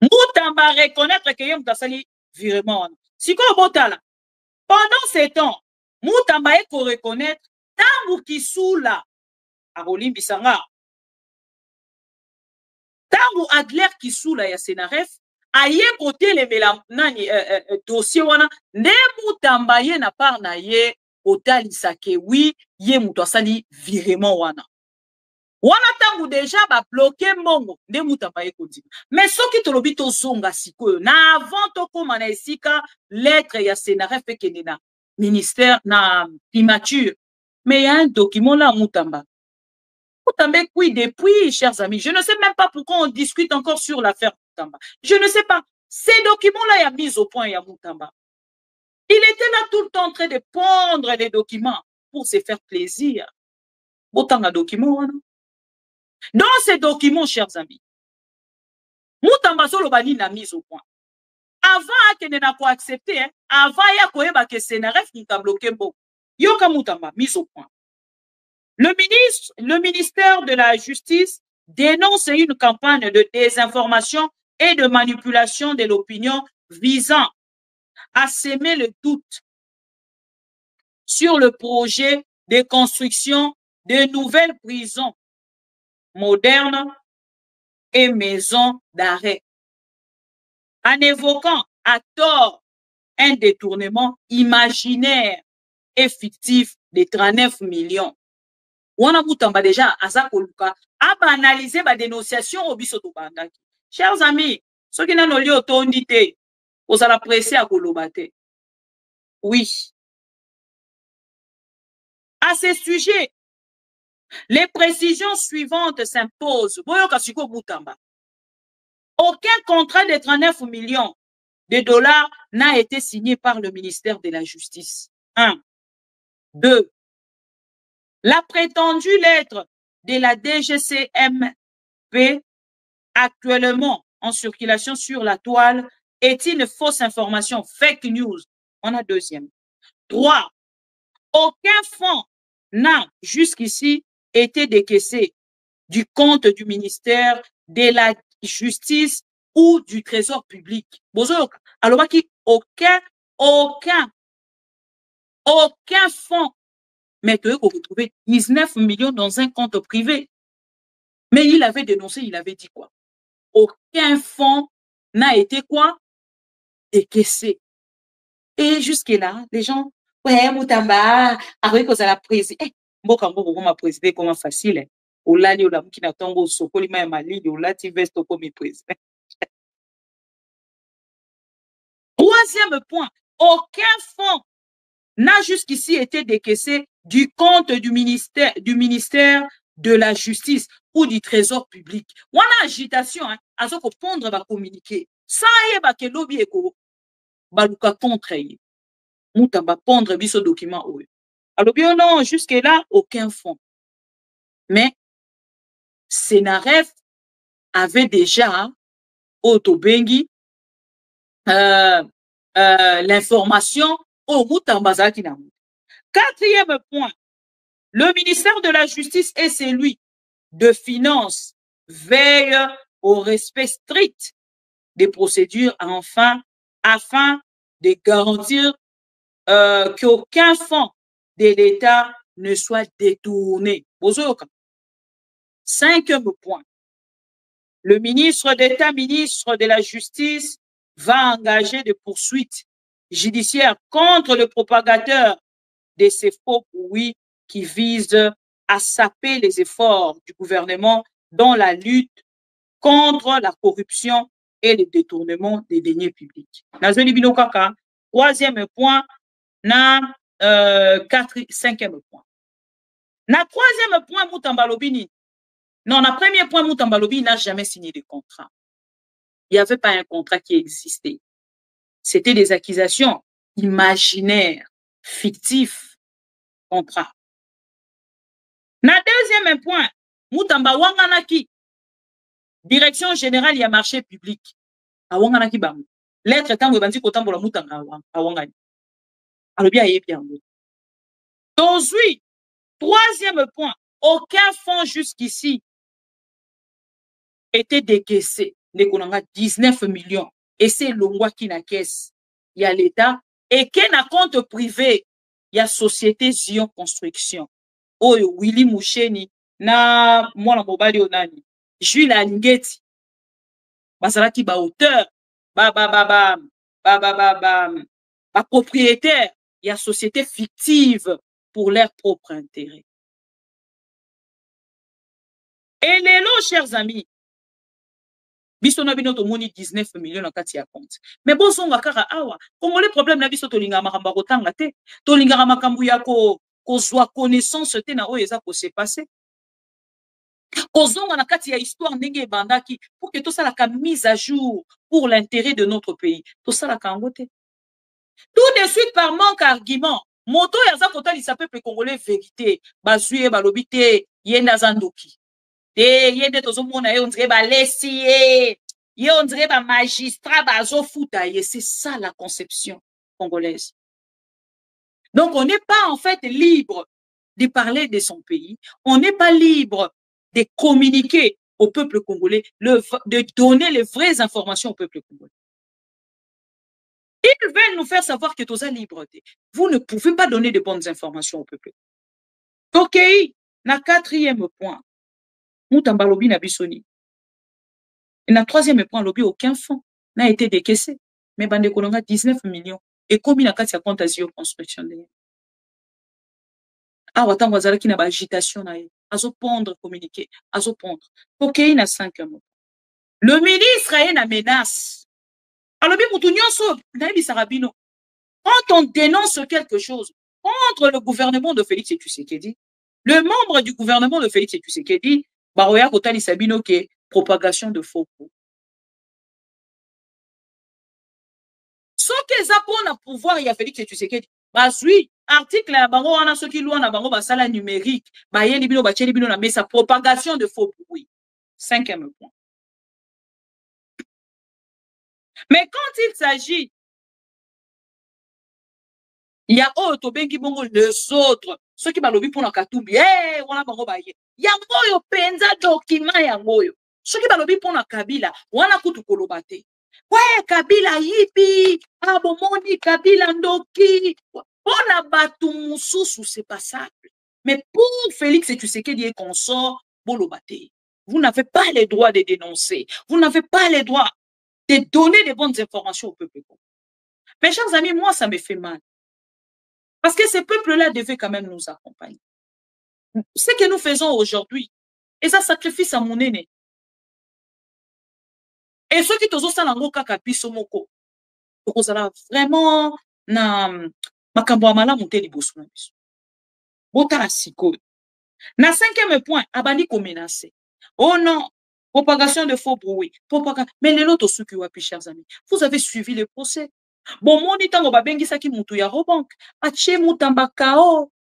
Mutamba reconnaître que ye mutu asali virement wana sikoyo botala pendant ce temps Mutamba eko reconnaître tangu Kisula akolimbisanga tangu Adler Kisula ya Senaref aye kotelemela nani dossier wana nde Mutamba ye na part na ye otalisa ke oui ye mutu asali virement wana tangu déjà ba bloqué mbongo nde Mutamba ye kodima mais soki tolobi tozonga sikoyo na avant tokoma na esika lettre ya Senaref ekende na ministère na primature mais il y a un document là Mutamba oui depuis chers amis je ne sais même pas pourquoi on discute encore sur l'affaire Mutamba je ne sais pas ces documents là il y a mis au point il y a Mutamba il était là tout le temps en train de pondre des documents pour se faire plaisir autant de documents dans ces documents chers amis Mutamba solo bani na mise au point avant que ne n'a pas accepté avant ya koyeba que Senaref Mutamba bloqué bon yoka Mutamba mise au point le ministère de la Justice dénonce une campagne de désinformation et de manipulation de l'opinion visant a semé le doute sur le projet de construction de nouvelles prisons modernes et maisons d'arrêt, en évoquant à tort un détournement imaginaire et fictif de 39 millions. Wana Mutamba déjà aza koluka aba analyser ba dénonciation au biso to bandaki. Chers amis, ceux qui n'ont lieu otondi te, ozala pressé à koloba te. Oui. À ce sujet, les précisions suivantes s'imposent. Boyoka siko Mutamba. Aucun contrat de 39 millions de dollars n'a été signé par le ministère de la Justice. 1. 2. La prétendue lettre de la DGCMP actuellement en circulation sur la toile est une fausse information, fake news. On a deuxième. 3. Aucun fonds n'a jusqu'ici été décaissé du compte du ministère de la Justice ou du Trésor public. Alors, aucun fonds. Mais que vous retrouvez 19 millions dans un compte privé. Mais il avait dénoncé, il avait dit quoi? Aucun fonds n'a été quoi? Décaissé. Et jusque-là, les gens, ouais, Mutamba, après que ça la prise, mboka ma président comment facile. Olali ola mukina tongo sokoli ma mali, olati vesto comme président. Troisième point, aucun fonds n'a jusqu'ici été décaissé du compte du ministère de la Justice ou du Trésor public. On a agitation, hein, à ce qu'on pondre va communiquer. Ça y est, que lobby eko, baluka contre y. Moutamba pondre biso document. Alors bien non, jusque là, aucun fonds. Mais Sénaref avait déjà Otobengi l'information au Moutamba Zakina. Quatrième point, le ministère de la Justice et celui de Finances veille au respect strict des procédures afin de garantir qu'aucun fonds de l'État ne soit détourné. Cinquième point, le ministre d'État, ministre de la Justice, va engager des poursuites judiciaires contre le propagateur de ces faux bruits qui visent à saper les efforts du gouvernement dans la lutte contre la corruption et le détournement des deniers publics. Troisième point, cinquième point. Na troisième point, Moutamba Lobini. Non, na premier point, Moutamba Lobini n'a jamais signé de contrat. Il n'y avait pas un contrat qui existait. C'était des accusations imaginaires, fictifs, contrats. Na deuxième point, Moutamba Wanganaki, direction générale, il y a marché public. A Wanganaki Bam. Lettre tango banzi kotambola Moutamba a Wangani. Alors bien, il est bien. Donc, oui, troisième point, aucun fonds jusqu'ici était décaissé. 19 millions. Et c'est l'ongwa qui n'a caisse. Il y a l'État. Et qui n'a compte privé. Il y a Société Zion Construction. Oh, Willy Moucheni. Na, mwana mobali onani. Jules Alingeti. Basalaki ba auteur. Ba propriétaire. Il y a société fictive pour leur propre intérêt. Et les lots, chers amis, biso na bino tomoni 19 millions na kati ya compte. Mais bon songa kaka awa, congolais problème na biso tolinga makamba kotanga te, tolinga makambu ya ko zwa connaissance te na oyo eza ko se passer. Kozonga na kati ya histoire ndenge bandaki pour que tout ça la mise à jour pour l'intérêt de notre pays. Tout ça la kangote. Tout de suite par manque d'argument, moto ya za kota li sa peuple congolais vérité, bazuye balobite yenda zandoki. Yende tozomona ye on dirait ba lessier, ye on dirait ba magistrat bazo futa ye, c'est ça la conception congolaise. Donc on n'est pas en fait libre de parler de son pays, on n'est pas libre de communiquer au peuple congolais, de donner les vraies informations au peuple congolais. Ils veulent nous faire savoir que tous a liberté. Vous ne pouvez pas donner de bonnes informations au peuple. Ok, na quatrième point, Moutamba lobi na bisoni. Et na troisième point, lobi aucun fonds n'a été décaissé. Mais bande kolonga 19 millions. Et combien na kati ya compte Azio construction de. Ah, watango azalaki na ba agitation na ye. Azo pondre communiquer, azo pondre. Ok, na 5 mois. Le ministre a une menace. Alors, quand on dénonce quelque chose contre le gouvernement de Félix Tshisekedi, le membre du gouvernement de Félix Tshisekedi, Baroya Kotali Sabino, qui est propagation de faux coups. Ce qu'ils ont pour le pouvoir, il y a Félix Tshisekedi. Bah oui, article à Bango, on a ce qui loin à Bango, bah sala numérique, bah yé libino, bah tché libino, mais sa propagation de faux bruit. 5e point. Mais quand il s'agit, il y a autre bengi bongo les autres, ceux qui balobi pour la katumbi, eh, wana bango baye. Ya moyo penza document ya moyo. Ceux qui balobi pour la Kabila, wana kutu kolobate. Ouais, Kabila yipi, abomoni Kabila ndoki. Pona batu mususu, c'est pas simple. Mais pour Félix Tshisekedi et consort, bolobate. Vous n'avez pas le droit de dénoncer. Vous n'avez pas le droit de donner des bonnes informations au peuple. Mes chers amis, moi, ça me fait mal. Parce que ces peuples-là devaient quand même nous accompagner. Ce que nous faisons aujourd'hui, et ça sacrifice à mon aîné. Et ceux qui sont dans kaka biso moko, vraiment na makambo amala monte liboso na biso. Bota siko. Na 5e point, abandi ko menacer. Oh non, propagation de faux bruit. Mais les autres ceux qui wapi, chers amis, vous avez suivi le procès. Bon, moni tango babengisa ki mutu ya robank, ache mutamba kao.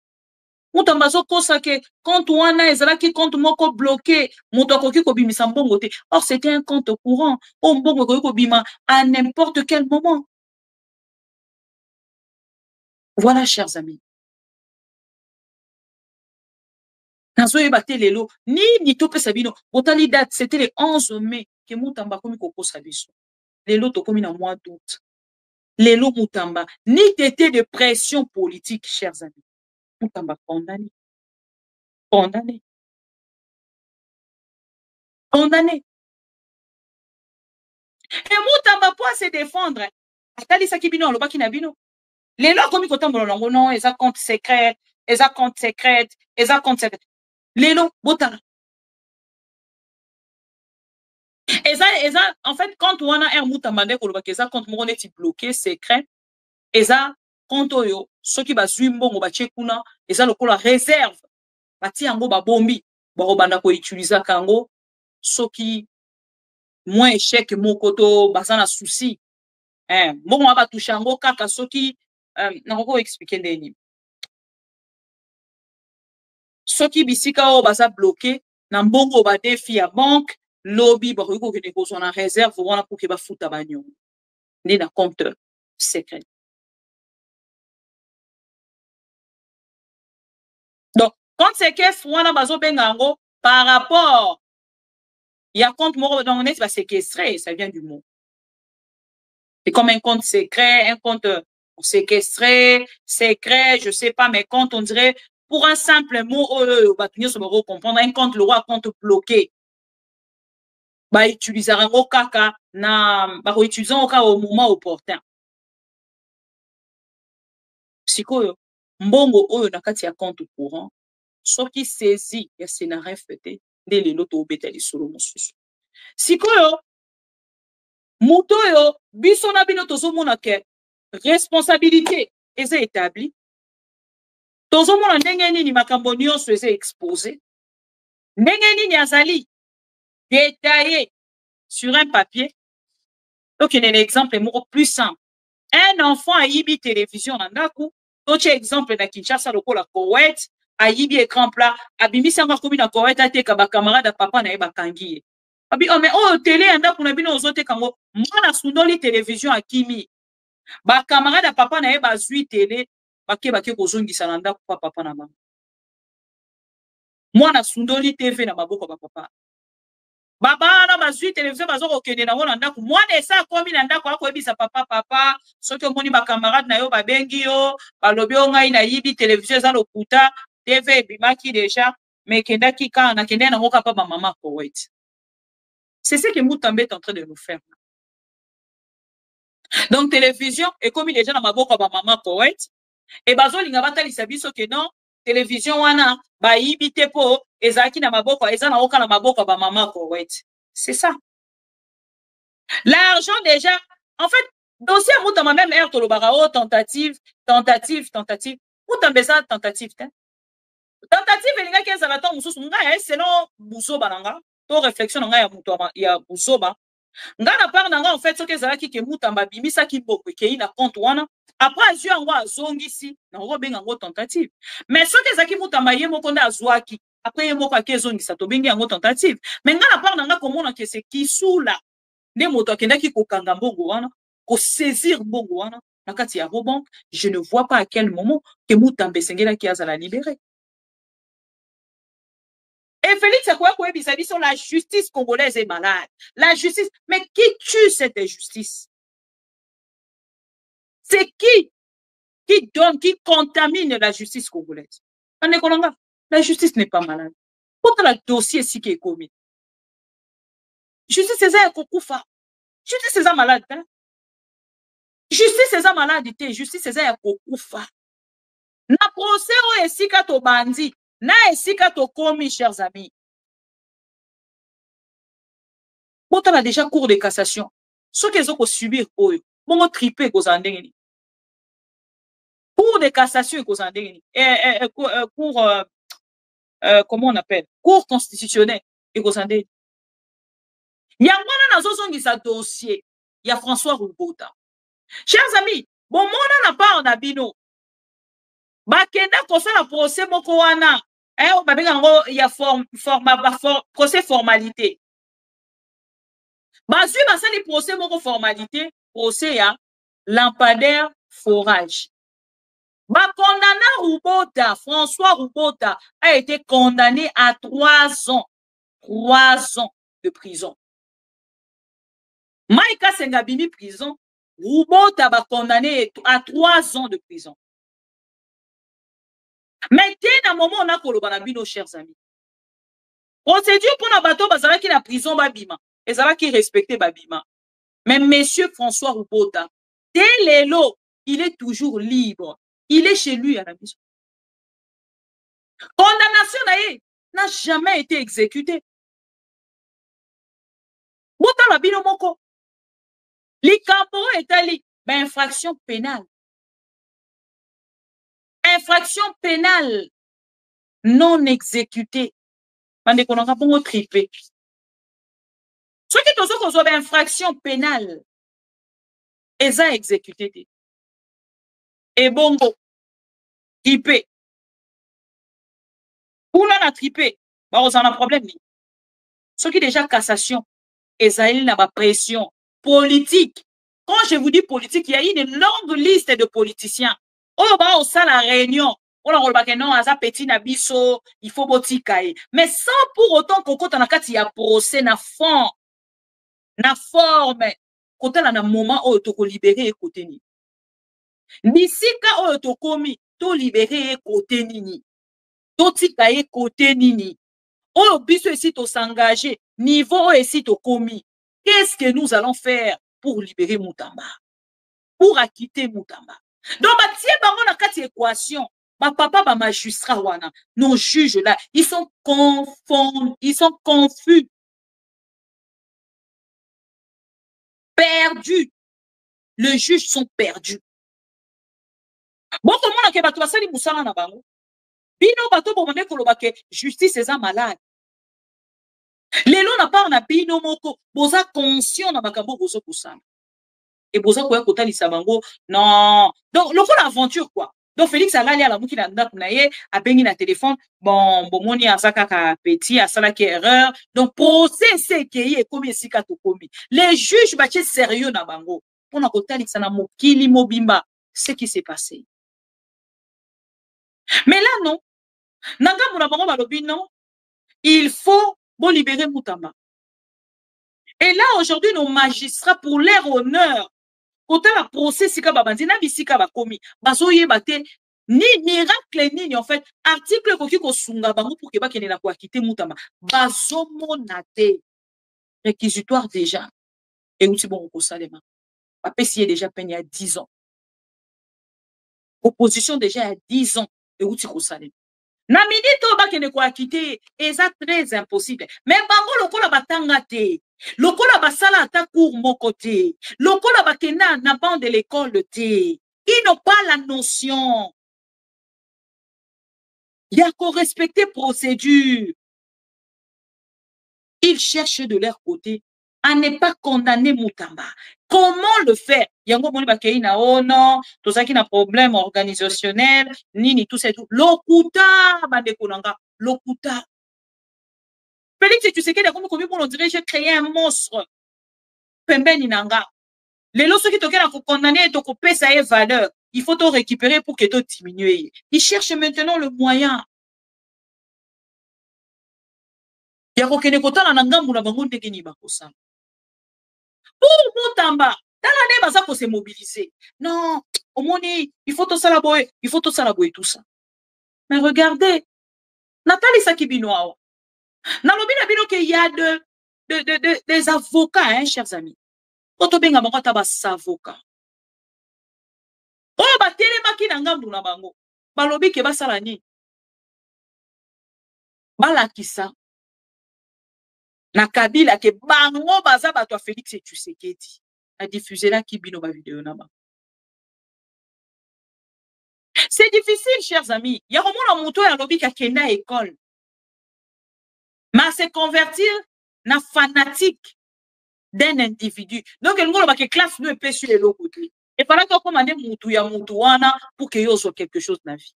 Mutamba zo kosa ke compte wana ezalaki compte moko bloqué, mutu akoki ko bimisa mbongo te. Or c'était un compte courant. O mbongo akoki ko bima à n'importe quel moment. Voilà, chers amis. Ni tope sabino. Botali date, c'était le 11 mai que Mutamba komi koko sabiso. Lelo to komi na mois d'août. Lelo Mutamba, ni tété de pression politique, chers amis. Mutamba condamné. Condamné. Condamné. Et Mutamba pour se défendre. Atali sakibino aloba kinabino. Lelo komi kotambo longo non, eza compte secret, eza compte secret, eza compte secret. Lelo botala. Eza en fait quand on a un Mutamba ndeko aloba ke eza compte moko neti bloqué secret. Eza compte oyo soki bazwi mbongo batie kuna eza lokola réserve bati yango babombi bakobanda ko utiliser kango soki moins échec moko to baza na souci mbongo ba toucher yango kaka soki nakoko expliquer ndeni soki bisika o baza bloqué na mbongo ba défi ya banque lobby bakoki kokende kozwa na réserve wana pour ke bafuta banyongo nde na compte secret. Donc, quand c'est que Fouana Bazo Bengango, par rapport, il y a compte moro, donc on est séquestré, ça vient du mot. C'est comme un compte secret, un compte séquestré, secret, je sais pas, mais compte, on dirait, pour un simple mot, comprendre, un compte, le roi, compte bloqué. Bah, utiliser un mot kaka, bah, utiliser au cas au moment opportun. Sikoyo, mbongo oyo nakati ya compte courant. Soki saisi ya scénario fete nde lelo tobeta lisolo mosusu sikoyo moto oyo biso na bino tozomona ke responsabilité eza établi tozomona ndenge nini makambo nyonso eza exposé ndenge nini azali détaillé sur un papier. Donc il y a un exemple moko plus simple. Un enfant ayibi télévision na ndako toche exemple na Kinshasa lokola Koweït ayibi écran plat abimisi yango akomi na Koweït ateka bacamarade ya papa na ye bakangi ye abi oh mais oyo télé ya ndako na bino ozoteka yango mwana asundoli télévision akimi bacamarade ya papa na ye bazwi télé bake kozongisa na ndako pa papa na mama mwana asundoli TV na maboko ya bapapa Baba na bazui télévision bazo kokende na wona ndako mwana esa komi na ndako akoyebisa papa soki omoni ba camarade na yo babengi yo balobi o ngai na yibi télévision eza lokuta TV ebimaki déjà mais kendaki ka na kende na ngoka pa ba mama Koweït. C'est ce que Moutambe est en train de nous faire. Donc télévision est comme déjà na maboko ba mama Koweït et bazo linga batalisa biso que non télévision wana ba yibi te po ezaki na maboko eza na oka na maboko ba mama Koweït. C'est ça. L'argent déjà, en fait, dossier Moutamba même air tolobara tentative. Moutamba ça tentative. Tentative elinga ki ezala to mususu nga selon busoba nanga, to réflexion nga ya mutu ya busoba. Nga na part nanga en fait soki ezalaki ke Moutamba bimisa ki boko ke ina compte wana, après azui yango azongisi na ngo benga ngo tentative. Mais soki ezalaki Moutamba ye moko nda azwaki, après ye moko akezongisa to bengi yango tentative. Mais nga na part nanga komona ke se kisula ne moto akendaki kokanga mbongo wana ko saisir mbongo wana na kati ya Robank, je ne vois pas à quel moment que Moutamba sengela ki azala libéré. Et Félix Akouakoue bisabiso la justice congolaise est malade. La justice, mais qui tue cette injustice? C'est qui donne, qui contamine la justice congolaise? La justice n'est pas malade. Pourquoi le dossier si qui est commis? Justice c'est ça Kokoufa. Justice c'est ça malade. Hein? Justice c'est ça maladité. Justice c'est ça Kokoufa. Na procès o esika to bandi. Na esika to komi, chers amis. Bon, on a déjà cours de cassation. Ce qu'ils ont subir, bon, triper, cours de cassation, cours comment on appelle? Cours constitutionnel, et cours Il y a un dossier. Il y a François Rubota. Chers amis, bon, mon n'a pas en abino. Bakenda, pour ça, la procès, moko wana. Il y a procès formalité. Bazui basali procès moko formalité, procès ya lampadaire forage. Condamné Rubota, François Rubota a été condamné à 3 ans. 3 ans de prison. Maïka Sengabimi prison, Rubota va condamné à 3 ans de prison. Mais dès un moment, on a kolobana chers amis. Procédure pour la bateau, basara qui la prison babima. Et ça va qui respecte babima. Mais monsieur François Rubota, dès l'élo, il est toujours libre. Il est chez lui à la maison. Condamnation n'a jamais été exécutée. Bota la bino moko. Likambo est allé. Ben, infraction pénale. Infraction pénale non exécutée. Mande konanga pongo triper. Ce qui est aussi une infraction pénale, ils ont exécuté. Et bongo, tripé. Pour l'on a tripé, on a un problème. Ce qui est déjà cassation, ils ont une pression politique. Quand je vous dis politique, il y a une longue liste de politiciens. On va au sein la réunion. On a dit non, à petit nabiso, il faut botikaï. Mais sans pour autant qu'on compte en il y a procès na fond. Na forme kota na moment o to ko libérer côté ni bisika o to komi to libérer côté nini to tika e côté nini o biso ici to s'engager niveau ici to komi qu'est-ce que nous allons faire pour libérer Moutamba pour acquitter Moutamba donc ba tie bango na kati équation ba papa ba magistrat wana nos juges là ils sont confondus ils sont confus perdus. Les juges sont perdus. Bon, comment on a fait bato basali musala na bango? Bino bato bomone koloba ke justice eza malade. Lelo na part na bino moko boza conscient na makambo bozo kusana. Et boza koya kotalisa bango non. Donc le coup d'aventure quoi. Donc Félix alali ala muki na ndako na ye abengi na téléphone bon bomoni azaka ka petit asala ki erreur. Donc procès c'est que ye komi esika to komi. Les juges bache sérieux na bango. On a kotalisa na mokili mobimba ce qui s'est passé. Mais là non. Nanga muna bango balobi non. Il faut bon libérer Moutamba. Et là, aujourd'hui, nos magistrats, pour leur honneur, quand la procès, si kababandi, na bisika ba komi, bazoye bate, ni miracle, ni en fait, article koki ko sunga bango pour que ba kene na kwa kite mutama, bazomo nate, réquisitoire déjà, et outi bon ko salema, ba pesiye déjà peine il y a 10 ans, opposition déjà il y a 10 ans, et outi ko salema. Na minute ba kene kwa kite, eza très impossible, mais bango lokola batanga te, lokola basala ata cours moko te, lokola bakena na bande de l'école te, ils n'ont pas la notion. Il y a qu'à respecter procédure. Ils cherchent de leur côté à ne pas condamner Moutamba. Comment le faire? Yango moni bakei na oh non, tout ça qui n'a problème organisationnel, ni tout ça tout. Lokuta bande konanga, lokuta. Félix, tu sais que comme on dirait j'ai créé un monstre. Pembe ninanga. Les lois qui te pour condamner et te couper ça est valeur. Il faut te récupérer pour que tu diminues. Ils cherchent maintenant le moyen. Ya kokene kotala na ngambu na bango ndenge ni bakosa. Pour Moutamba, dans l'année baza ko se mobiliser. Non, au moni, il faut tout ça la boy, il faut tout ça la boy tout ça. Mais regardez, Nathalie Sakibinoa. Na lobina bino que il y a des avocats, hein, chers amis. Oto benga bango ta ba avocat. Oh ba telemaki na ngambu na bango. Ba lobi ke ba sala ni. Ba lakisa. Na Kabila ke bango baza bato a Félix et Tshisekedi a diffusé la kibino ba vidéo na ba. C'est difficile, chers amis. Il y a vraiment un mouton à lobby qui a kena école. Mais se convertir na fanatique d'un individu. Donc, il y a une classe ne peut sur l'autre côté. Et pendant qu'on commande moutou ya moutouana pour qu'il y ait quelque chose dans la vie.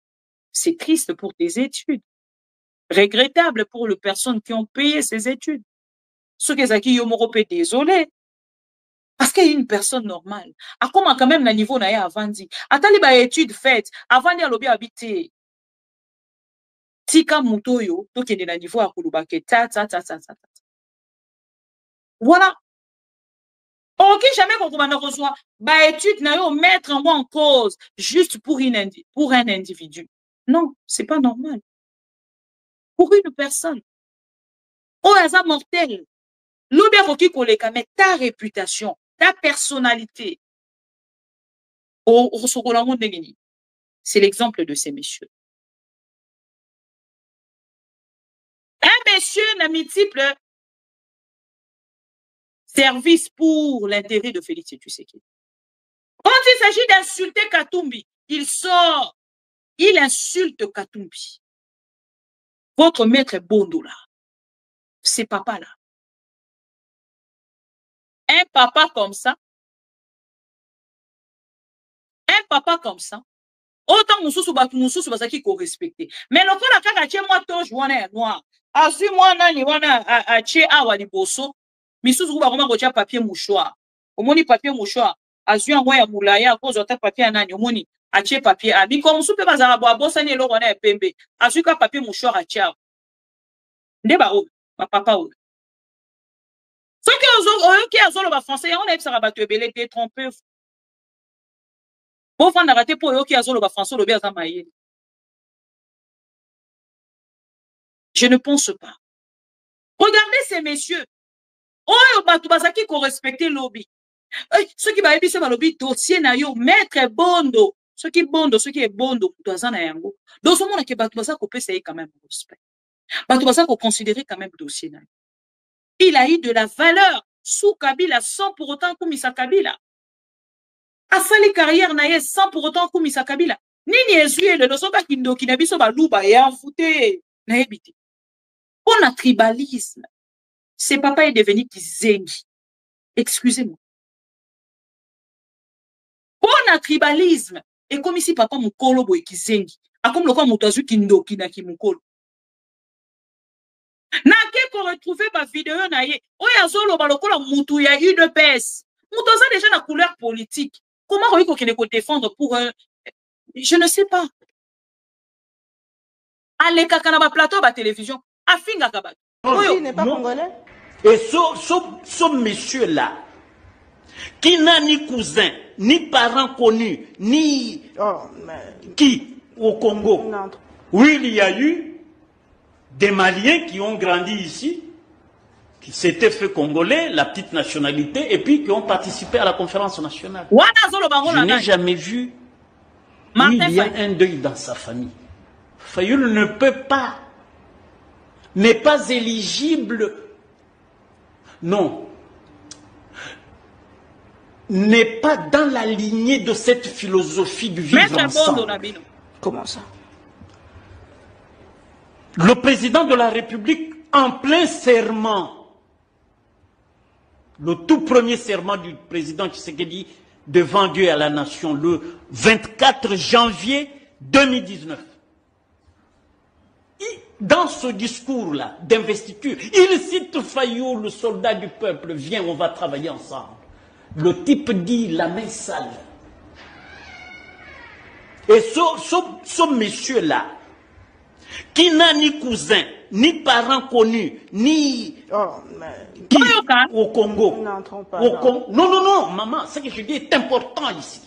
C'est triste pour tes études. Regrettable pour les personnes qui ont payé ces études. Ceux qui ont été désolé. Parce qu'il y a une personne normale. À comment quand même le niveau n'a pas avant dit. Attends les études faites avant de l'objet habité. Tika mutoyo to qui est le niveau à Kouloubake ta. Voilà. Ok, jamais qu'on commande reçoit. Bah étude n'a pas mettre en moi en cause juste pour un individu. Non, c'est pas normal. Pour une personne. Oh, hasard mortel. L'objet faut qu'il collègue, mais ta réputation, ta personnalité. C'est l'exemple de ces messieurs. Un monsieur n'a multiple service pour l'intérêt de Félix Tshisekedi. Quand il s'agit d'insulter Katumbi, il sort, il insulte Katumbi. Votre maître Bondo là, c'est papa là. Un papa comme ça, autant moussousou basaki ko respecter. Mais le la kaka tche moi toge wana noir. Asu moi nani wana a tche awa liboso. Misusu ba koma ko tcha papier mouchoir. Omoni papier mouchoir. Asu yango ya mulaya ko zota papier nani omoni a tche papier a bi comme soupe bazara bo bosa ni eloko na pembe. Asu ka papier mouchoir a tcha. Ndeba o papa o. Ce que qui azolo ba français on a ebisa ba to ebele te tromper. Bon, on a raté pour eux qui a le français le bien amaillé. Je ne pense pas. Regardez ces messieurs. Oh, Batubazaki qui respecté lobby. Ceux qui va épicer le lobby dossier na yo maître bondo. Ceux qui est bondo dans un ayango. Dans ce monde qui Batubazaki peut payer quand même respect. Batubazaki qu'on considérer quand même dossier na. Il a eu de la valeur sous Kabila sans pour autant comme Issa Kabila. Asali carrière na ye sans pour autant comme Issa Kabila. Nini ezue le losoba kindo kinabiso baluba ya fouté na ebité. On a tribalisme. C'est papa est devenu Kizengi. Excusez-moi. On a tribalisme. Et comme ici papa mukolo boy Kizengi. A comme le quoi moutazu kindo kinaki mukolo. Na ke ko retrouver ma vidéo na ye. Oya zolo balokola mutu ya UDPS. Mutoza déjà la couleur politique. Comment on peut défendre pour je ne sais pas. Allez, kakana ba plateau ba télévision. Afinga kabat. Qui n'est pas congolais? Et ce monsieur-là, qui n'a ni cousin, ni parents connus, ni qui au Congo. Non. Oui, il y a eu des Maliens qui ont grandi ici, qui s'étaient fait congolais, la petite nationalité, et puis qui ont participé à la conférence nationale. Je n'ai jamais vu où il y a un deuil dans sa famille. Fayoul ne peut pas, n'est pas éligible, non, n'est pas dans la lignée de cette philosophie du vivre ensemble. Comment ça? Le président de la République, en plein serment, le tout premier serment du président Tshisekedi devant Dieu et à la nation, le 24 janvier 2019. Dans ce discours-là d'investiture, il cite Fayou, le soldat du peuple, viens, on va travailler ensemble. Le type dit la main sale. Et ce monsieur-là, qui n'a ni cousin, ni parents connus, ni qui, au Congo. Non, maman, ce que je dis est important ici.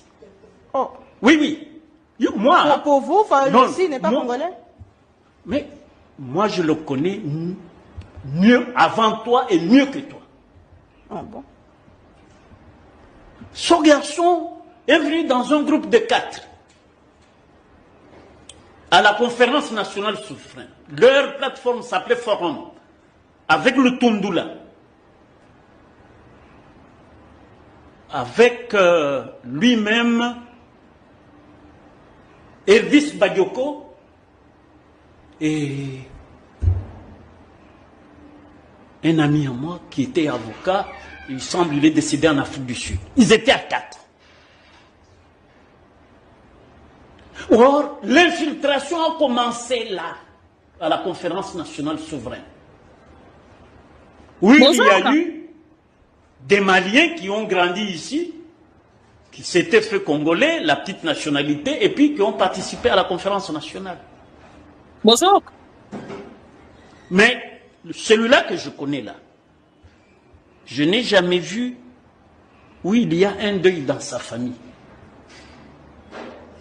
Oh. Oui. Moi, pour vous, Fayou aussi n'est pas congolais? Mais moi, je le connais mieux avant toi et mieux que toi. Ah bon? Ce garçon est venu dans un groupe de 4 à la conférence nationale souveraine. Leur plateforme s'appelait Forum, avec le Tundula, avec lui-même Elvis Badioko et un ami à moi qui était avocat. Il semble qu'il est décédé en Afrique du Sud. Ils étaient à 4. Or, l'infiltration a commencé là, à la conférence nationale souveraine. Oui, il y a eu des Maliens qui ont grandi ici, qui s'étaient fait congolais, la petite nationalité, et puis qui ont participé à la conférence nationale. Bonjour. Mais celui-là que je connais là, je n'ai jamais vu où il y a un deuil dans sa famille.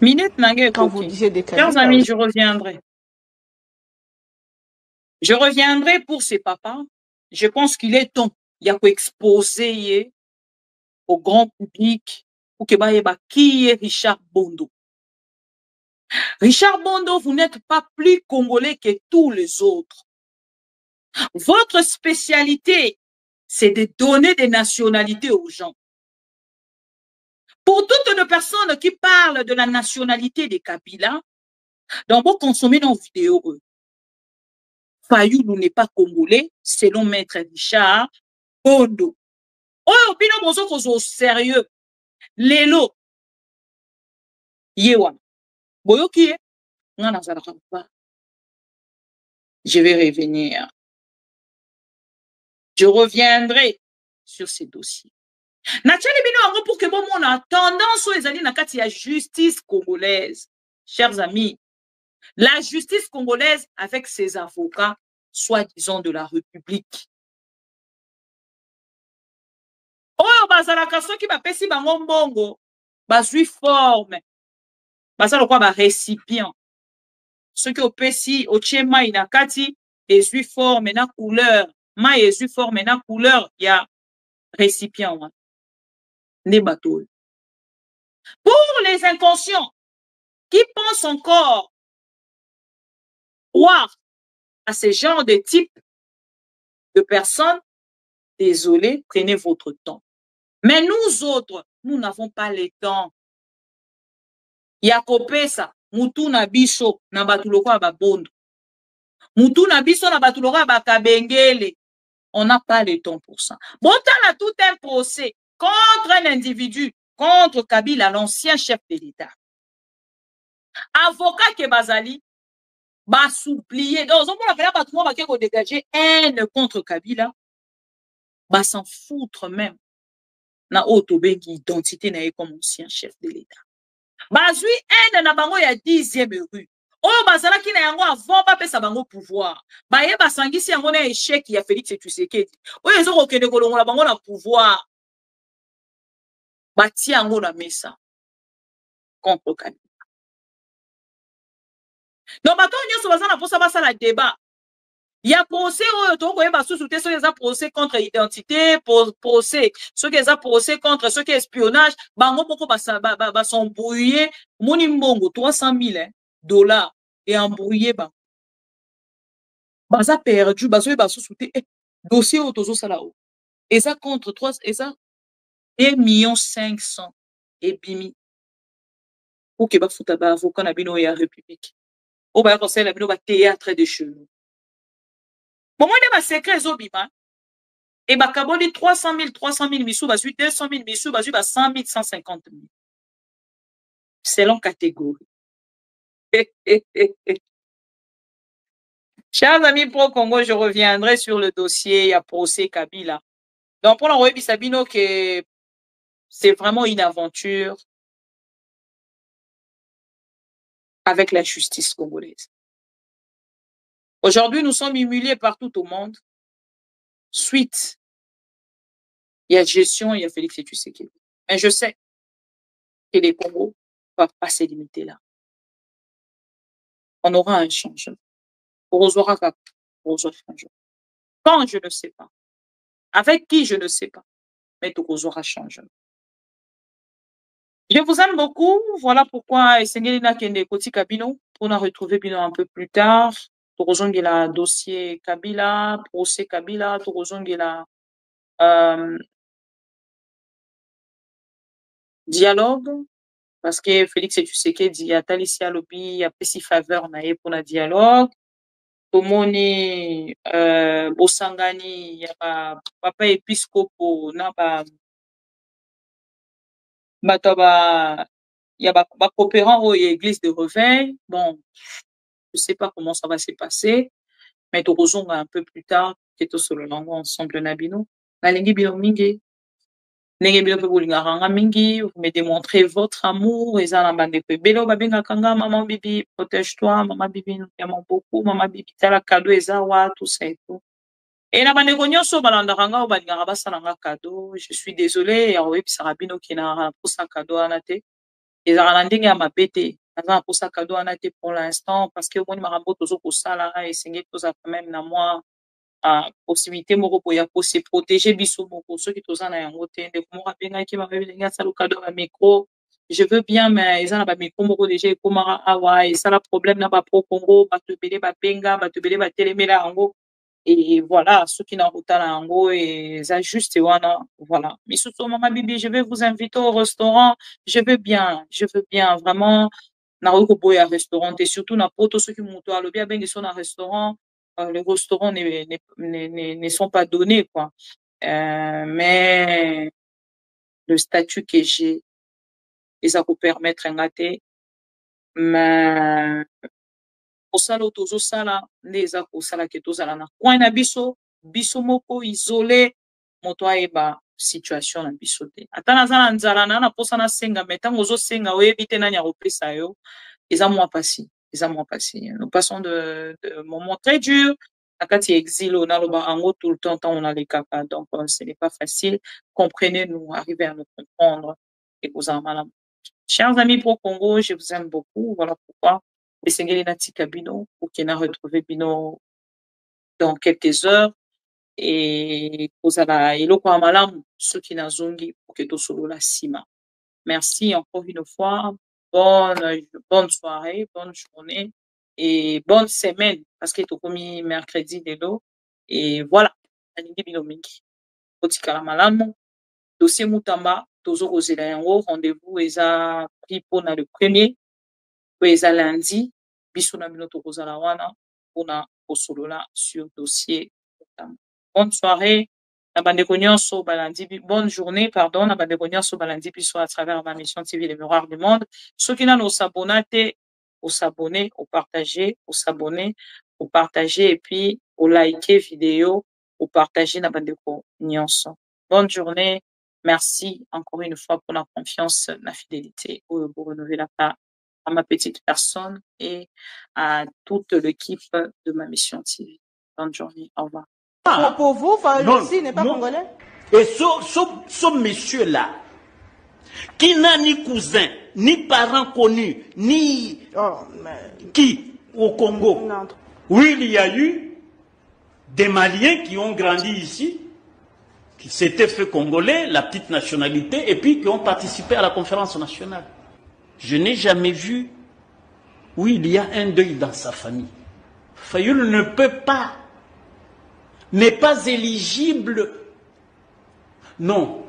Minute, Nangue, quand vous disiez des cas. Chers amis, je reviendrai. Je reviendrai pour ses papas. Je pense qu'il est temps. Il y a qu'à exposer au grand public pour que qui est Richard Bondo. Richard Bondo, vous n'êtes pas plus congolais que tous les autres. Votre spécialité, c'est de donner des nationalités aux gens. Pour toutes les personnes qui parlent de la nationalité des Kabila, donc vous consommez nos vidéos. Fayoulou n'est pas congolais, selon Maître Richard Bondo. Oh, bino bozo kozo sérieux. Lelo. Yewa. Boyo qui est? Je vais revenir. Je reviendrai sur ces dossiers. Nathalie Bino pour que bon on a tendance aux années nakati ya justice congolaise. Chers amis, la justice congolaise avec ses avocats, soi-disant de la République. Oh, bazalaka soki ba pesi bango mbongo, bazui forme. Bazalo kwa ba récipient. Soki opesi ochema inakati ezui forme na couleur, ma ezui forme na couleur ya récipient. Pour les inconscients qui pensent encore croire à ce genre de type de personnes, désolé, prenez votre temps. Mais nous autres, nous n'avons pas le temps. Yakopesa, mutu na biso na batuloko ba bondo. Mutu na biso na batuloko ba kabengele. On n'a pas le temps pour ça. Bon, on a tout un procès contre un individu, contre Kabila, l'ancien chef de l'État. Avocat que Bazali, va s'oublier. Donc, on va dégager haine contre Kabila, va s'en foutre même. Na autobengi identité na comme ancien chef de l'État. Bazui haine na bango ya 10e rue. oyo bazalaki na yango avant bapesa bango pouvoir baye basangisi yango na échec ya Félix Tshisekedi oyo ezokokende kolongola bango na pouvoir batia yango na mesa contre Kabila. Donc bato nyonso baza na posa basala débat ya procès oyo tokoyeba susu te soki eza procès contre identité procès soki eza procès contre soki espionnage bango moko basembrouiller moni mbongo 300 000 $, et embrouiller bango baza perdu bazoyeba susu te dossier oyo tozosala oyo eza contre 3 eza 1,5 million ebimi oke bafuta baavocat na bino ya république oyo baya kosalela bino bathéâtre de chelou bomoni basekret ezobima e bakaboli 300 000 misu bazwi 200 000 misu bazwi ba 100 000 150 000 selon catégorie. Chers amis pro-Congo, je reviendrai sur le dossier à procès Kabila. Donc pour l'envoyer Sabino que c'est vraiment une aventure avec la justice congolaise. Aujourd'hui, nous sommes humiliés partout au monde. Suite, il y a gestion, il y a Félix Tshisekedi. Mais je sais que les Congos ne peuvent pas se limiter là. On aura un changement. Quand je ne sais pas. Avec qui je ne sais pas. Mais tout aura changé. Je vous aime beaucoup. Voilà pourquoi Esengeli Kende Koti Kabino. On a retrouvé Bino un peu plus tard. Torozongela dossier Kabila, procès Kabila, Torozongela dialogue. Parce que Félix Tshisekedi a Talicia Lobby a pesi faveur na pour la dialogue. Tomoni Bosangani ya papa épiscopo na ba il y a ba coopérant au église de Reveil. Bon, je sais pas comment ça va se passer, mais Torozonga un peu plus tard, que tout sur le langue ensemble nabino. Na lingi bino mingi. Nenge bino pe bolinga mingi, vous me démontrez votre amour, et ça na bande pe belo babenga kanga maman bibi, protège-toi, maman bibi, nous t'aimons beaucoup, maman bibi, tala cadeau ezawa, tout ça et tout. Et na bande konyoso balanda kanga balinga basalanga cadeau, je suis désolée, ya oyebi sarabino ki na pour sa cadeau anate. Et ça na ndenge ya mabete, na pour sa cadeau anate pour l'instant parce que bon marambo tozo ko sala et sengé toza quand même na moi possibilité moko boya pour se protéger biso moko ceux qui toza na yango te de ko rabenga ki ba belinga sala cadeau à micro je veux bien mais ils ont ba micro moko déjà ko mara awa et ça la problème na ba pro Congo ba te belé ba benga ba te belé ba telemela yango et voilà ceux qui na rotala yango et ça juste wana voilà mais surtout maman bibi je vais vous inviter au restaurant je veux bien vraiment na ko boya restaurant et surtout na poto ceux qui monto à lobby bengi son na restaurant. Les restaurants ne sont pas donnés, quoi. Mais le statut que j'ai, ça peut permettre un gâté. Mais pour ça, l'auto, ça là, les a pour ça là que tout ça là, coin na biso moko isolé, moto eba situation na biso te. Atana za nzala na pour ça na senga, mais tant ozo senga, oye bite na nya repesa yo, eza moi passé. Nous passons de moments très durs. Quand il y a exil, on a tout le temps, on a les capas. Donc, ce n'est pas facile. Comprenez-nous, arrivez à nous comprendre. Et vous en malade. Chers amis pro Congo, je vous aime beaucoup. Voilà pourquoi. Et c'est Nati Kabino, pour qu'il a retrouvé Bino dans quelques heures. Et vous avez ceux qui n'ont zongi pour que tout solo la cima. Merci encore une fois. Bonne soirée, bonne journée et bonne semaine parce que tu as commis mercredi de l'eau et voilà. Dossier Moutamba, rendez-vous est pris pour le premier, puis lundi, bisous sur dossier Moutamba. Bonne soirée. Bonne journée, pardon, na bande konyoso balandi biso à travers ma mission TV Les Miroirs du Monde. Ceux qui n'ont s'abonner, au s'abonner, au partager, et puis au liker vidéo, au partager na bande konyoso. Bonne journée. Merci encore une fois pour la confiance, la fidélité, pour renouveler la part. à ma petite personne et à toute l'équipe de ma mission TV. Bonne journée, au revoir. Pour vous, Fayoulou n'est pas congolais? Et ce monsieur-là, qui n'a ni cousin, ni parents connus, ni... Qui, au Congo? Non. Oui, il y a eu des Maliens qui ont grandi ici, qui s'étaient fait congolais, la petite nationalité, et puis qui ont participé à la conférence nationale. Je n'ai jamais vu où il y a un deuil dans sa famille. Fayoulou ne peut pas, n'est pas éligible, non,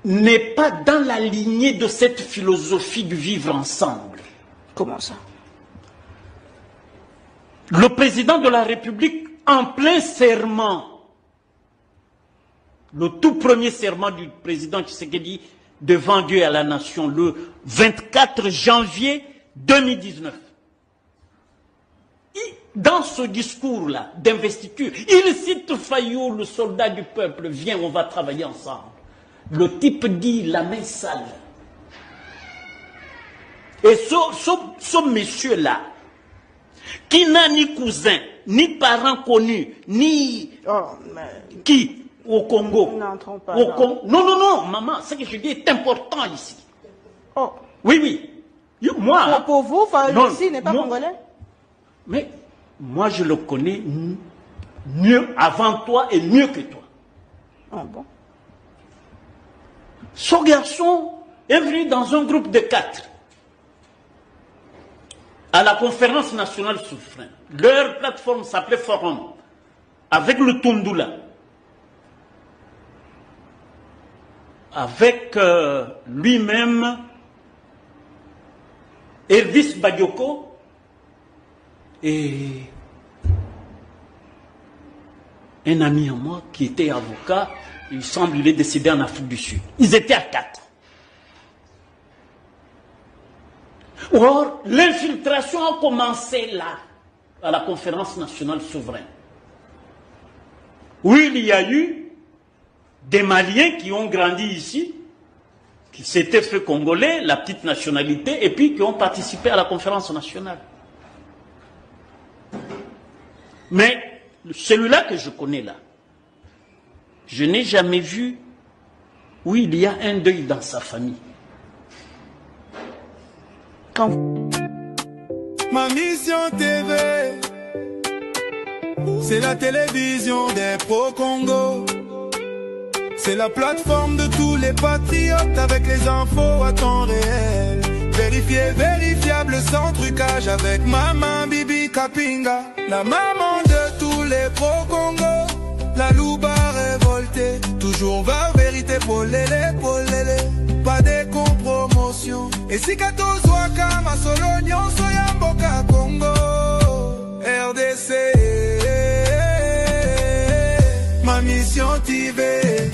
n'est pas dans la lignée de cette philosophie du vivre ensemble. Comment ça? Le président de la République, en plein serment, le tout premier serment du président Tshisekedi devant Dieu et à la nation, le 24 janvier 2019. Dans ce discours-là d'investiture, il cite Fayoulou, le soldat du peuple, viens, on va travailler ensemble. Le type dit la main sale. Et ce monsieur-là, qui n'a ni cousin, ni parents connus, ni... Qui au Congo? N'entrons pas au Congo. Non, non, non, maman, ce que je dis est important ici. Oh. Oui, oui. Moi... Pour vous, Fayoulou n'est pas congolais? Mais moi, je le connais mieux avant toi et mieux que toi. Ah bon? Ce garçon est venu dans un groupe de 4 à la conférence nationale souveraine. Leur plateforme s'appelait Forum, avec le Tundula, avec lui-même Elvis Badioko et un ami à moi qui était avocat. Il semble qu'il est décédé en Afrique du Sud. Ils étaient à 4. Or, l'infiltration a commencé là, à la conférence nationale souveraine. Oui, il y a eu des Maliens qui ont grandi ici, qui s'étaient fait congolais, la petite nationalité, et puis qui ont participé à la conférence nationale. Mais celui-là que je connais là, je n'ai jamais vu où il y a un deuil dans sa famille. Ma mission TV, c'est la télévision des pro-Congo. C'est la plateforme de tous les patriotes avec les infos à temps réel. Vérifié, vérifiable, sans trucage avec Maman Bibi Kapinga. La maman de tous les pro-Congo. La louba révoltée, toujours vers vérité, polélé, polélé. Pas de compromotion. Et si Katos Wakama Solonion Soyamboka Congo RDC. Ma mission TV.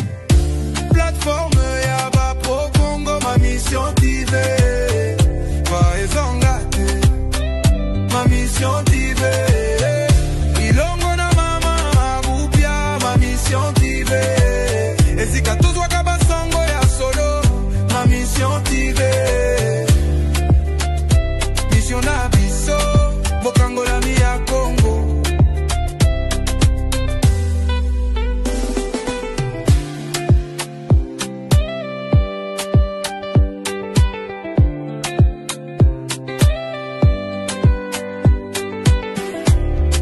Plateforme Yaba Pro Congo. Ma mission TV. Faezongate. Ma mission TV. Ilongo na mama Abupia. Ma mission TV. Et si Katos Wakaba Sango ya solo. Ma mission TV. Mission Abisso. Bokangola Mia Congo.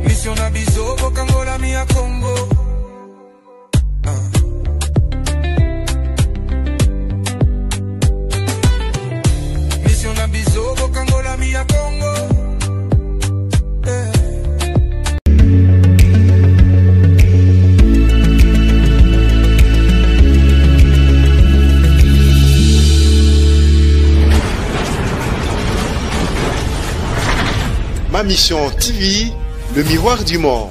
Mission Abisso. Bokangola Mia Congo. Bokangola Mia Congo. Ma mission TV, le miroir du monde.